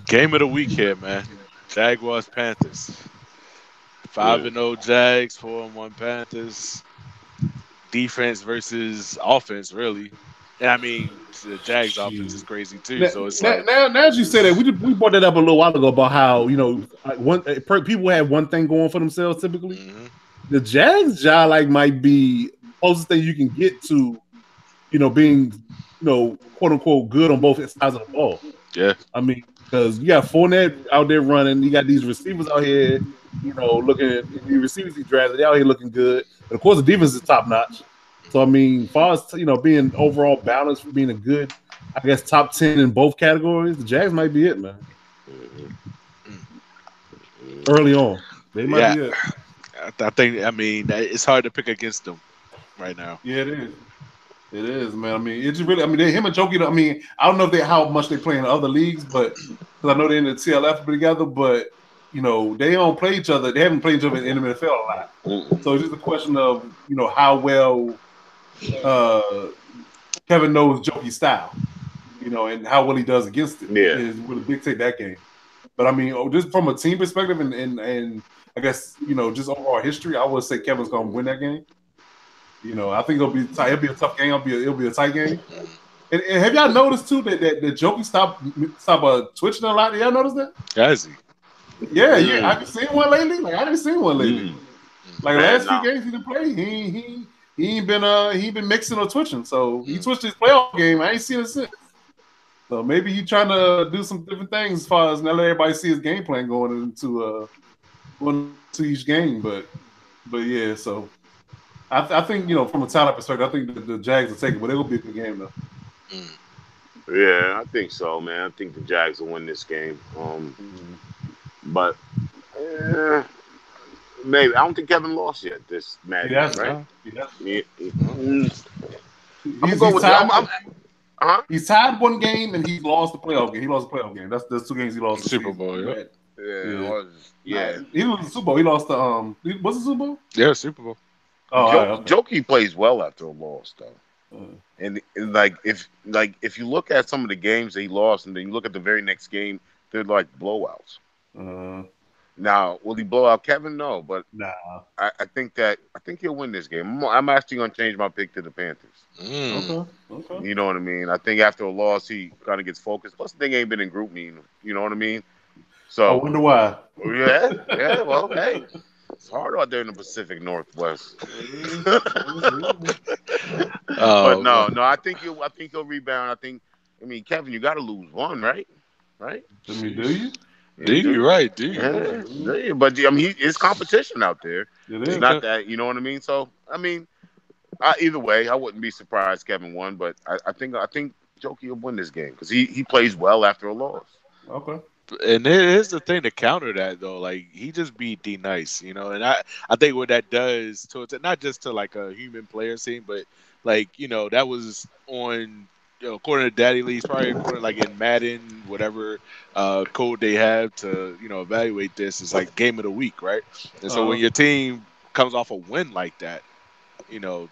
Game of the week here, man. Jaguars Panthers. 5 Mm. and 0 Jags, 4-1 Panthers. Defense versus offense, really. And I mean, the Jags offense is Jeez. crazy too. Now, So it's now, like, now, now as you say that, we brought that up a little while ago about how like people have one thing going for themselves typically. mhm. The Jags job might be closest thing you can get to being quote unquote good on both sides of the ball. Yeah. I mean, because you got Fournette out there running, you got these receivers out here, looking at the receivers he drafted, they out here looking good. And of course, the defense is top notch. So I mean, as far as being overall balanced, being a good, I guess top 10 in both categories, the Jags might be it, man. Mm-hmm. Mm. Early on, they might Yeah. be it. I think, I mean, it's hard to pick against them right now. Yeah, it is. It is, man. I mean, it's just really. I mean, him and Jokey. I mean, I don't know if how much they play in other leagues, but because I know they're in the TLF together, but they don't play each other. They haven't played each other in the MNFL a lot. Mm-mm. So it's just a question of how well Kevin knows Jokey's style, and how well he does against it Yeah. is will dictate that game. But I mean, just from a team perspective, and I guess just overall history, I would say Kevin's going to win that game. I think it'll be tight. It'll be a tough game. It'll be a tight game. And have y'all noticed too that Jokey stop twitching a lot? Y'all notice that? Has he? Yeah, yeah. Have you seen one lately? Like I haven't seen one lately. Like the Man, last few games he didn't play, he ain't been mixing or twitching. So he twitched his playoff game. I ain't seen it since. So maybe he trying to do some different things as far as now let everybody see his game plan going into each game. But yeah, so I think from a talent perspective, I think the Jags will take it, but it'll be a good game though. Mm. Yeah, I think so, man. I think the Jags will win this game. But maybe I don't think Kevin lost yet this match, right? Yeah. I'm gonna go with. He's tied one game and he's lost the playoff game. He lost the playoff game. That's 2 games he lost. Super Bowl, yeah. Yeah. He lost the Super Bowl. He lost the what's the Super Bowl? Yeah, Super Bowl. Oh, okay. Jokey plays well after a loss, though. And if you look at some of the games that he lost, and then you look at the very next game, they're like blowouts. Now, will he blow out Kevin? No, but nah. I think he'll win this game. I'm actually going to change my pick to the Panthers. Okay. You know what I mean? I think after a loss, he kind of gets focused. Plus, the thing ain't been in group meeting. You know what I mean? So I wonder why. Yeah. Well, hey, it's hard out there in the Pacific Northwest. But Oh no, man. no, I think he'll rebound. I mean, Kevin, you got to lose one, right? Right? I mean, do you? Yeah, Do you you do. right? Do you? Yeah, yeah. But I mean, it's competition out there. It It's is. not that, you know what I mean. So I mean, either way, I wouldn't be surprised Kevin won, but I think Jokey will win this game because he plays well after a loss. Okay. And here's the thing to counter that though, like he just beat D Nice, and I think what that does to it, not just to like a human player scene, but like that was on. According to Daddy Lee's probably according like in Madden, whatever code they have to evaluate this is like game of the week, right? And so when your team comes off a win like that,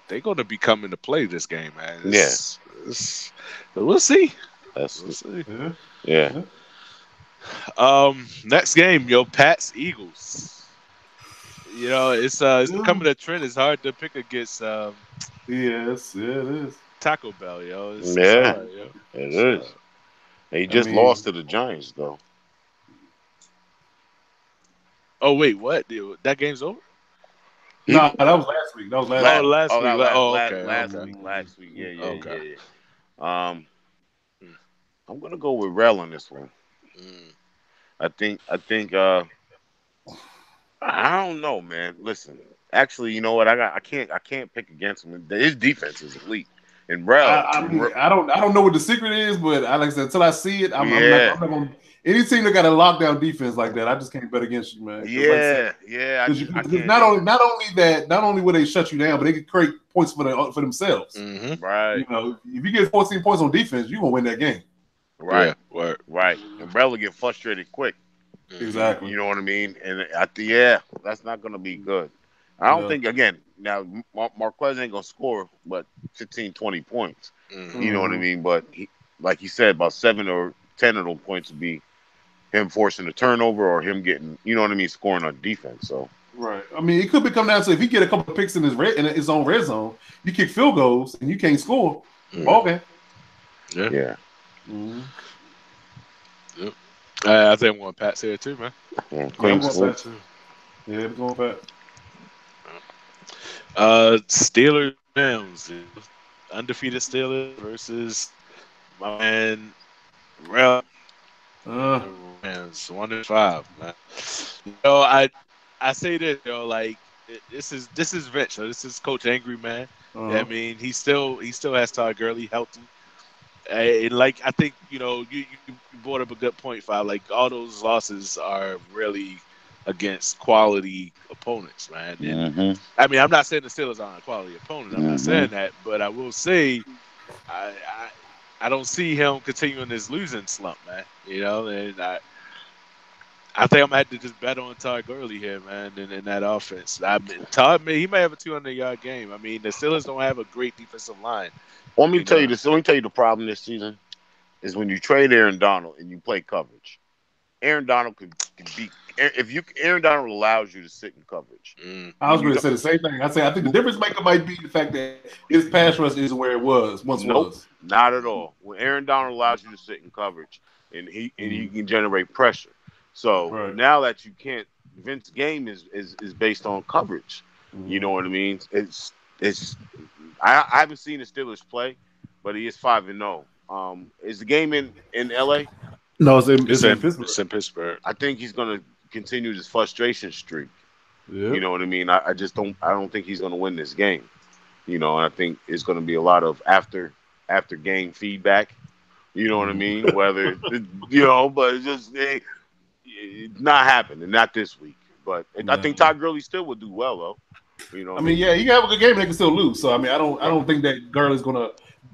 they're going to be coming to play this game, man. Yeah, We'll see. that's We'll see. Yeah. yeah. Yeah. Next game, Pats Eagles. It's Yeah. becoming a trend. It's hard to pick against Yes. Yeah, it is. Taco Bell, yo. It's Yeah, hard, yo. it It's hard. is. He I just lost mean, to the Giants though. Oh wait, what? That game's over? He no, that was last week. That was last Oh, last week. last oh week. that Oh, okay, last okay, week. Last week. Yeah, yeah, okay. yeah, yeah. I'm gonna go with Rel on this one. Mm. I think I don't know, man. Listen, actually, you know what? I can't pick against him. His defense is elite. And I mean, I don't know what the secret is, but like I said, until I see it, yeah, I'm not going. Any team that got a lockdown defense like that, I just can't bet against you, man. Because like I said, yeah. I because can't do it. not only will they shut you down, but they can create points for themselves. Mm-hmm. Right, You know, if you get 14 points on defense, you're gonna win that game. right, Yeah, word. right. And Rel will get frustrated quick. Mm-hmm. Exactly. You know what I mean? And that's not gonna be good. I don't Yeah. think again. Now Marquez ain't gonna score, but 15, 20 points. Mm-hmm. You know what I Mm-hmm. mean? But like he said, about 7 or 10 of those points would be him forcing a turnover or him getting, you know what I mean, scoring on defense. So Right. I mean, it could come down to if he get a couple of picks in his own red zone, you kick field goals and you can't score. Mm-hmm. Okay. Yeah. yeah, Mm-hmm. Yep. I think I'm going Pats here too, man. Yeah, I'm clean going sweep. Pat too. Yeah, I'm going Pat. Steelers Rams, undefeated Steelers versus my man Rel and Uh, the Rams, 1-5, man. I say this, like this is Vince. So this is Coach Angry Man. I uh, mean, he still has Todd Gurley healthy. And like I think you brought up a good point, Five. Like all those losses are really against quality opponents, man. And Mm-hmm. I mean, I'm not saying the Steelers aren't a quality opponent. I'm not Mm-hmm. saying that, but I will say I I, I don't see him continuing this losing slump, man. And I think I'm gonna have to just bet on Todd Gurley here, man, in that offense. I mean, Todd, man, he may have a 200-yard game. I mean, the Steelers don't have a great defensive line, Let me you tell you know. this. Let me tell you the problem this season is when you trade Aaron Donald and you play coverage. Aaron Donald could be if you Aaron Donald allows you to sit in coverage. Mm, I was When you going to don't, say the same thing. I think the difference maker might be the fact that his pass rush isn't where it once nope, was. not at all. When Aaron Donald allows you to sit in coverage and he Mm, can generate pressure. So right. now that you can't, Vince's game is based on coverage. You know Mm. what I mean? It's I haven't seen the Steelers play, but he is 5-0. Is the game in L.A.? No, it's it's in in Pittsburgh. it's in Pittsburgh. I think he's going to continue this frustration streak. You Yep. know what I mean? I just don't. I don't think he's going to win this game. And I think it's going to be a lot of after game feedback. You know what I Mm. mean? Whether but it's not happening. Not this week. But I think No. Todd Gurley still would do well though. You know what I I mean, mean? yeah, he can have a good game and they can still lose. So I mean, I Right. don't think that Gurley's going to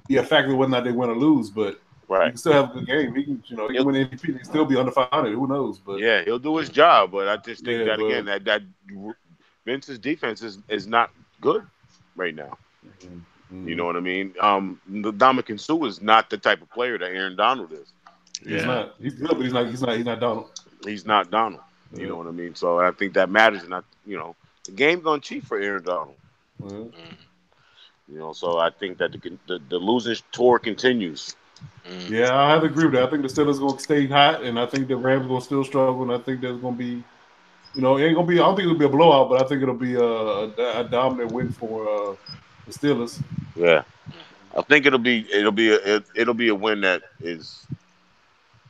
be a factor whether or not they win or lose, but he Right. can still have a good game. He can, he can He'll, win MVP. He can still be under 500. Who knows? But yeah, he'll do his job. But I just think yeah, that but again, that Vince's defense is not good right now. mm, You know mm, what I mean? Dominican Sue is not the type of player that Aaron Donald is. he's Yeah. not. He's good, but he's not Donald. He's not Donald. You Yeah. know what I mean? So I think that matters. And the game's gonna cheat for Aaron Donald. Yeah. Mm, So I think that the losing tour continues. mm. Yeah, I have to agree with that. I think the Steelers going to stay hot, and I think the Rams going to still struggle. And I think there's going to be, it ain't going to be. I don't think it'll be a blowout, but I think it'll be a dominant win for the Steelers. Yeah, I think it'll be a win that is,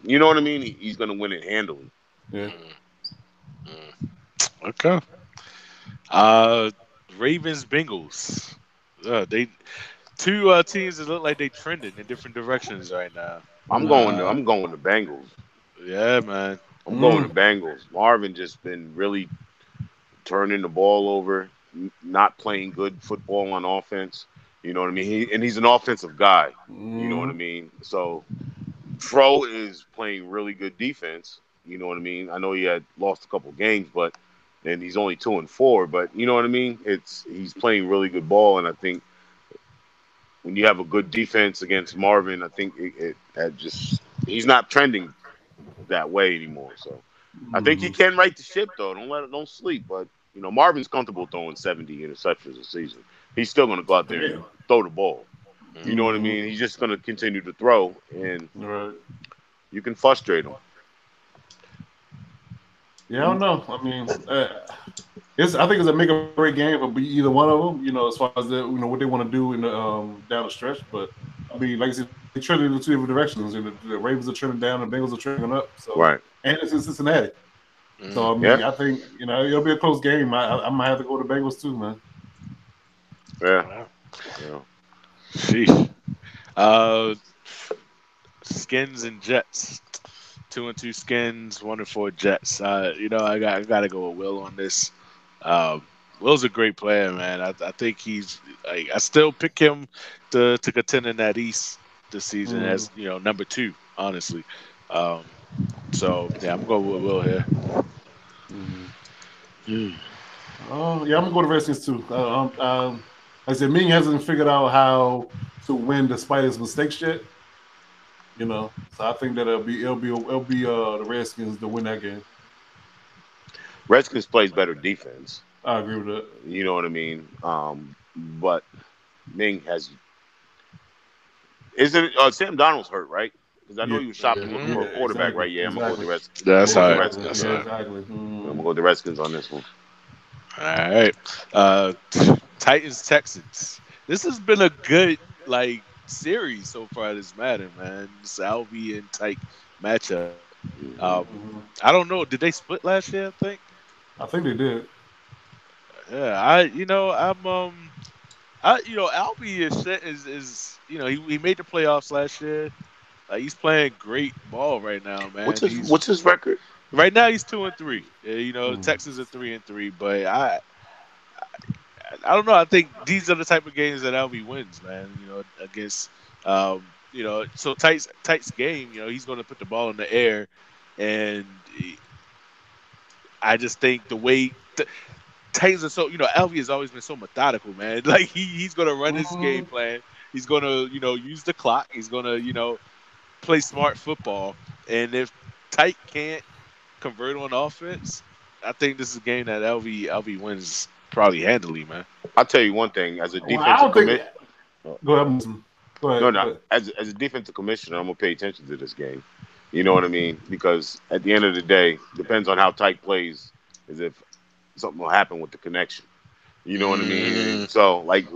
you know what I mean. He's gonna win it handily. Yeah. Mm, mm. Okay. Uh, Ravens Bengals. They two teams that look like they trending in different directions right now. Uh, I'm going to Bengals. yeah, man. I'm going to Mm, Bengals. Marvin just been really turning the ball over, not playing good football on offense. You know what I mean? He's an offensive guy. You know what I mm, mean? So Fro is playing really good defense. You know what I mean? I know he had lost a couple games, but and he's only 2-4. But you know what I mean? He's playing really good ball, and I think when you have a good defense against Marvin, I think it just he's not trending that way anymore. So I think he mm. can right the ship though. Don't sleep. But Marvin's comfortable throwing 70 interceptions a season. He's still gonna go out there and Damn. throw the ball. You know Mm. what I Mm, mean? He's just gonna continue to throw, and right. you can frustrate him. Yeah, I don't know. I mean, I think it's a make or break game for either one of them. As far as what they want to do in the down the stretch. But I mean, like I said, they trending in two different directions. And the Ravens are trending down, and the Bengals are trending up. So, Right. and it's in Cincinnati. Mm. So I Yeah. mean, I think it'll be a close game. I might have to go to Bengals too, man. Yeah. Wow. Yeah. Sheesh. Uh, Skins and Jets. 2-2 Skins, 1-4 Jets. I gotta go with Will on this. Um, Will's a great player, man. I think he's. I still pick him to contend in that East this season Mm, as number two, honestly. Um, so yeah, I'm going with Will here. mm. Mm. Oh yeah, I'm gonna go to Redskins too. Like I said, Ming hasn't figured out how to win despite his mistakes yet. So I think that it'll be the Redskins to win that game. Redskins plays better defense. I agree with that. You know what I mean? But Ming has isn't Sam Donald's hurt, right? Because I know Yeah, he was yeah, shopping looking Mm, for a yeah, quarterback, exactly, right? Yeah, I'm gonna go with the exactly. Redskins. I'm that's gonna Yeah, go with the hard. exactly. That's Redskins. Yeah, hard. exactly. I'm gonna Mm. go with the Redskins on this one. All right. Titans Texans. This has been a good series so far this Madden, man. This Alvy and Tyke matchup. Um, Hmm. Hmm. I don't know. Did they split last year? I think. I think they did. Yeah. Alvy he made the playoffs last year. He's playing great ball right now, What's man. his He's What's his record? right now he's 2-3. The Mm. Texans are 3-3, but I don't know. I think these are the type of games that Alvy wins, man. Against so Tight's game. He's going to put the ball in the air, and I just think the way Titans are so Alvy has always been so methodical, man. Like he's going to run his game Mm. plan. He's going to use the clock. He's going to play smart football, and if Tight can't convert on offense, I think this is a game that LV wins probably handily, man. I'll tell you one thing. As a Well, I defensive don't think. commit, Go ahead, listen. Go no, ahead. no. Go ahead. As a defensive commissioner, I'm gonna pay attention to this game. You know what I mean? Because at the end of the day, depends on how tight plays, as if something will happen with the connection. You know what I mean? Mm, And so, like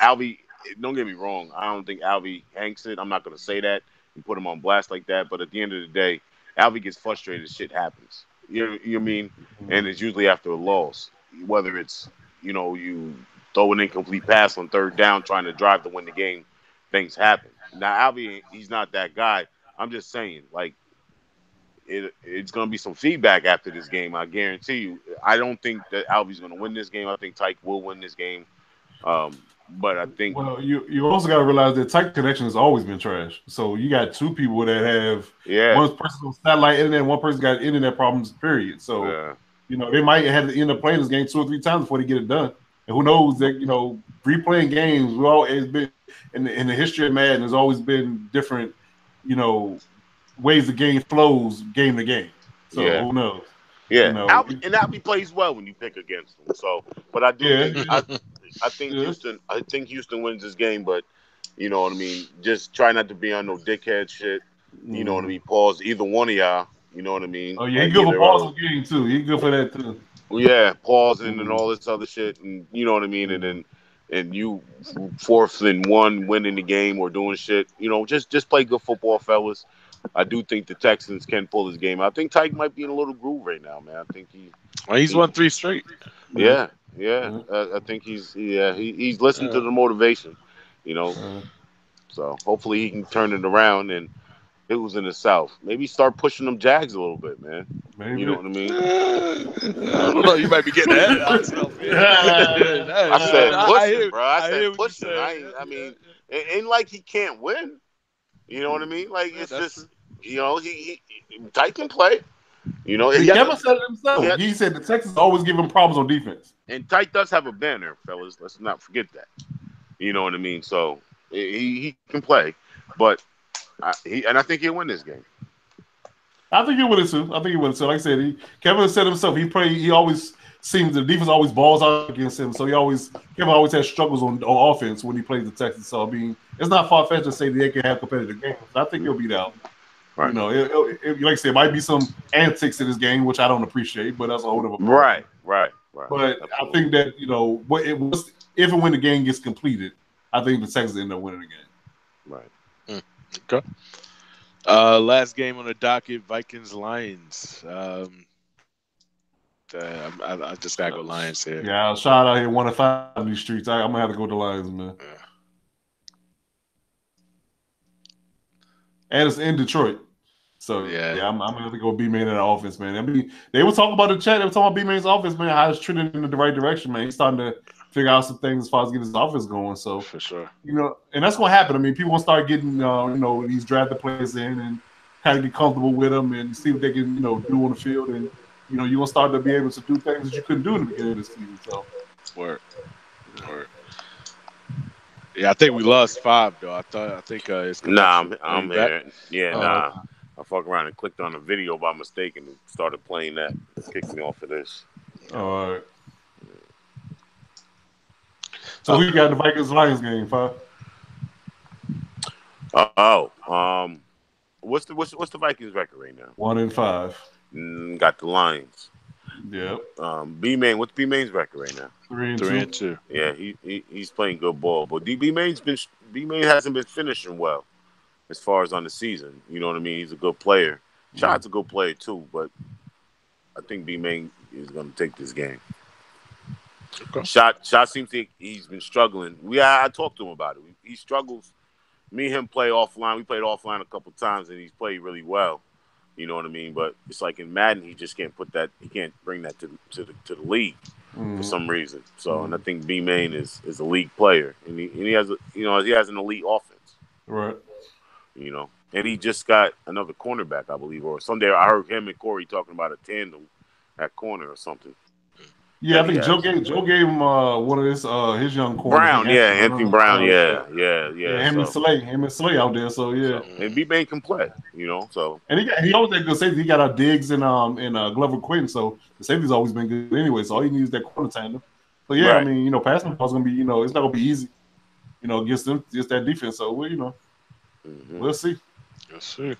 Alvy, don't get me wrong. I don't think Alvy hanks it. I'm not gonna say that and put him on blast like that. But at the end of the day, Alvy gets frustrated. Shit happens. You know what I mean? And it's usually after a loss, whether it's you throw an incomplete pass on third down trying to drive to win the game. Things happen. Now Alvy, he's not that guy. I'm just saying, like it's going to be some feedback after this game. I guarantee you. I don't think that Alvy's going to win this game. I think Tyke will win this game. But I think, Well, you also got to realize that tight connection has always been trash. So you got two people that have yeah, one person on satellite internet, one person got internet problems. Period. So uh, they might have to end up playing this game 2 or 3 times before they get it done. And who knows that replaying games. We all it's been in the history of Madden. There's always been different you know ways the game flows game to game. So yeah, who knows? You yeah. know, Alvy plays well when you pick against him. So, but I do yeah, think I think yeah. Houston wins this game. But you know what I mean. Just try not to be on no dickhead shit. You know what I Mm. mean. Pause either one of y'all. You know what I mean. Oh yeah, he At good for either balls of in the game too. He good for that too. yeah, pausing and Mm. all this other shit, and you know what I mean. And Mm. then and you 4th and 1 winning the game or doing shit. Just play good football, fellas. I do think the Texans can pull this game. I think Tyke might be in a little groove right now, man. I think Well, he's he won 3 straight. yeah, yeah. I think he's listened to the motivation, you know. So hopefully he can turn it around and it was in the South. Maybe start pushing them Jags a little bit, man. Maybe. You know what I mean? I don't know. You might be getting ahead of ourselves here. I said pushing, bro. I said hear what pushing. I mean, it ain't like he can't win. You know what I mean? Like it's just, he Tyke can play. He Kevin said it himself. He said the Texans always give him problems on defense. And Tyke does have a banner, fellas. Let's not forget that. You know what I mean? So he can play, but I think he'll win this game. I think he'll win it too. Like I said, Kevin said himself. He always seems the defense always balls out against him. So Kevin always has struggles on offense when he plays the Texans. So I mean, it's not far fetched to say they can have competitive games. I think he'll beat out. Right. Like I said, it might be some antics in this game, which I don't appreciate, but that's a whole other problem. Right. But absolutely. I think that if and when the game gets completed, I think the Texans end up winning the game. Right. Okay. Last game on the docket: Vikings-Lions. I just gotta go Lions here. Yeah, I'll shout out here 1-5 in these streets. I'm gonna have to go to Lions, man. Yeah. And it's in Detroit. So, I'm going to have to go B-Man in the offense, man. I mean, they were talking about the chat. They were talking about B-Man's offense, man, how it's trending in the right direction, man. He's starting to figure out some things as far as getting his offense going. So, for sure. And that's going to happen. I mean, people will start getting, these drafted players in and kind of get comfortable with them and see what they can, do on the field. And, you're going to start to be able to do things that you couldn't do in the beginning of the season. So, Word. Yeah, I think we lost 5 though. I think it's. Nah, I'm here. Yeah, nah. I fucked around and clicked on a video by mistake and started playing that. It kicked me off of this. All right. So who you got in the Vikings-Lions game, 5? What's the Vikings record right now? 1-5. Got the Lions. Yep. B-Man, what's B-Man's record right now? 3-2. Yeah, he's playing good ball, but B-Man hasn't been finishing well as far as on the season. You know what I mean? He's a good player. Shot's a good player too, but I think B-Man is going to take this game. Okay. Shot seems like he's been struggling. I talked to him about it. He struggles. Me and him play offline. We played offline a couple times, and he's played really well. You know what I mean? But it's like in Madden, he just can't put that. He can't bring that to the league for some reason. So, and I think B-Main is a league player, and he has he has an elite offense. Right. And he just got another cornerback, I believe, or someday I heard him and Corey talking about a tandem at corner or something. Yeah, I think Joe gave him one of his young corners. Brown, Anthony Brown, yeah. Him and Slay out there, so yeah. And B-Bane can play, so. And he always had good safety. He got our Diggs and Glover Quinn, so the safety's always been good anyway. So all he needs is that corner tandem. So yeah, right. I mean, passing ball's gonna be, it's not gonna be easy, against that defense. So we'll see. Yes, sir.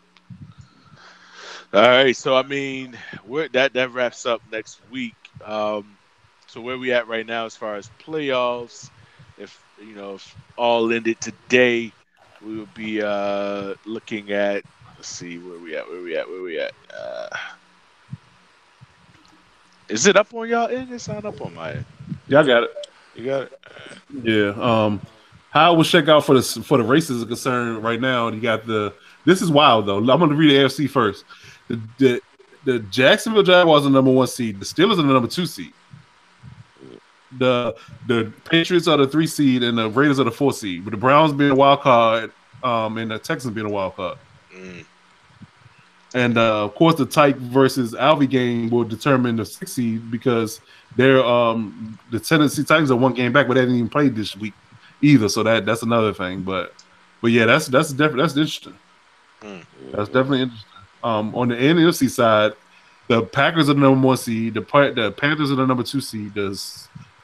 All right, so I mean, that wraps up next week. So where we at right now as far as playoffs, if all ended today, we would be looking at. Let's see where we at. Is it up on y'all end? It's not up on my end. Yeah, I got it. You got it. Yeah. How it will shake out for the races is concerned right now. You got this is wild though. I'm going to read the AFC first. The Jacksonville Jaguars are the number 1 seed. The Steelers are the number 2 seed. The Patriots are the 3 seed and the Raiders are the 4 seed. With the Browns being a wild card, and the Texans being a wild card. And of course, the Tyke versus Alvey game will determine the 6 seed because they're the Tennessee Titans are 1 game back, but they didn't even play this week either. So that's another thing. But yeah, that's interesting. That's definitely interesting. On the NFC side, the Packers are the number 1 seed. The Panthers are the number 2 seed. The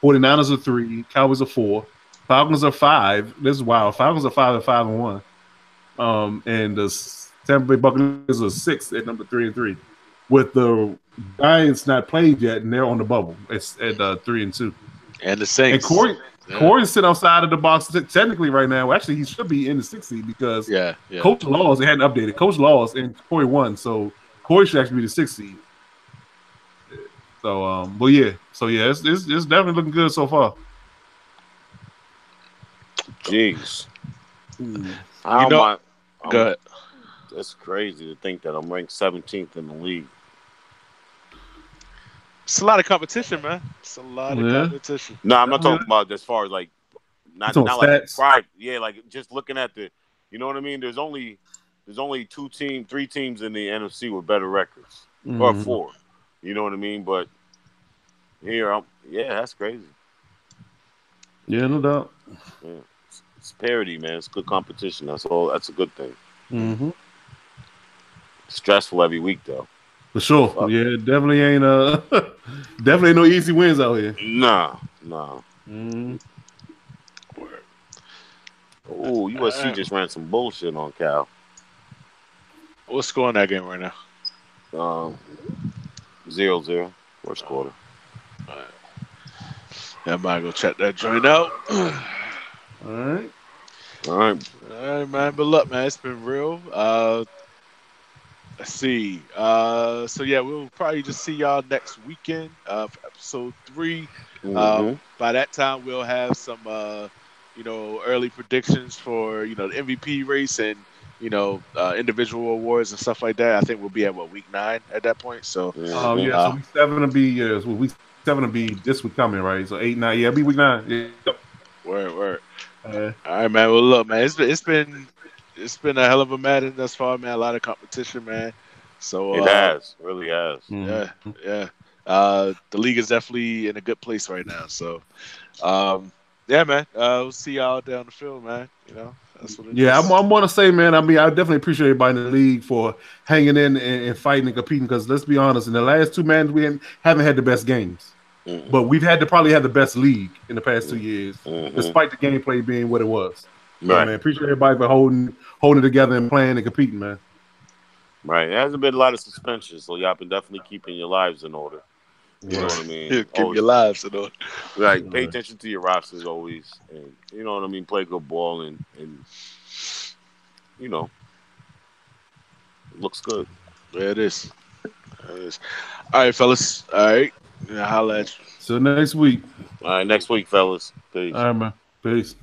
49ers are 3. Cowboys are 4. Falcons are 5. This is wild. Falcons are 5-5-1. And the Tampa Bay Buccaneers are 6 at number 3-3. With the Giants not played yet, and they're on the bubble. It's at 3-2. And the Saints. And Corey's sitting outside of the box technically right now. Actually, he should be in the 6th seed because Coach lost. They hadn't updated. Coach lost and Corey won, so Corey should actually be the 6th seed. So, but yeah, it's definitely looking good so far. Jeez, go ahead. That's crazy to think that I'm ranked 17th in the league. It's a lot of competition, man. It's a lot of competition. No, I'm not talking about as far as like not like pride. Yeah, like just looking at the, you know what I mean. There's only 3 teams in the NFC with better records, or 4. You know what I mean? But here, that's crazy. Yeah, no doubt. Yeah. It's parity, man. It's good competition. That's all. That's a good thing. Mm-hmm. Stressful every week though. For sure. Fuck. Yeah, definitely ain't definitely ain't no easy wins out here. Nah. Oh, USC just ran some bullshit on Cal. What's scoring that game right now? 0-0, first quarter. All right. I might go check that joint out. All right, man. But look, man, it's been real. Let's see. So yeah, we'll probably just see y'all next weekend for episode 3. By that time, we'll have some, early predictions for the MVP race and individual awards and stuff like that. I think we'll be at week 9 at that point. So so week 7 will be week 7 will be this week coming, right? So 8, 9, it'll be week 9. Yep. Word. All right, man. Well, look, man, it's been a hell of a madden thus far, man. A lot of competition, man. So it really has. Yeah. The league is definitely in a good place right now. So, man. We'll see y'all down the field, man. That's what it is. I want to say, man. I mean, I definitely appreciate everybody in the league for hanging in and fighting and competing. Because let's be honest, in the last 2 months, we haven't had the best games, but we've probably had the best league in the past 2 years, despite the gameplay being what it was. Right, so, man. Appreciate everybody for holding it together and playing and competing, man. Right. There hasn't been a lot of suspensions, so y'all been definitely keeping your lives in order. You know what I mean? Keep your lives in order. Right. Pay attention to your rosters always, and you know what I mean. Play good ball and looks good. Yeah, it is. All right, fellas. All right. Holla at you. So next week. All right, next week, fellas. Peace. All right, man. Peace.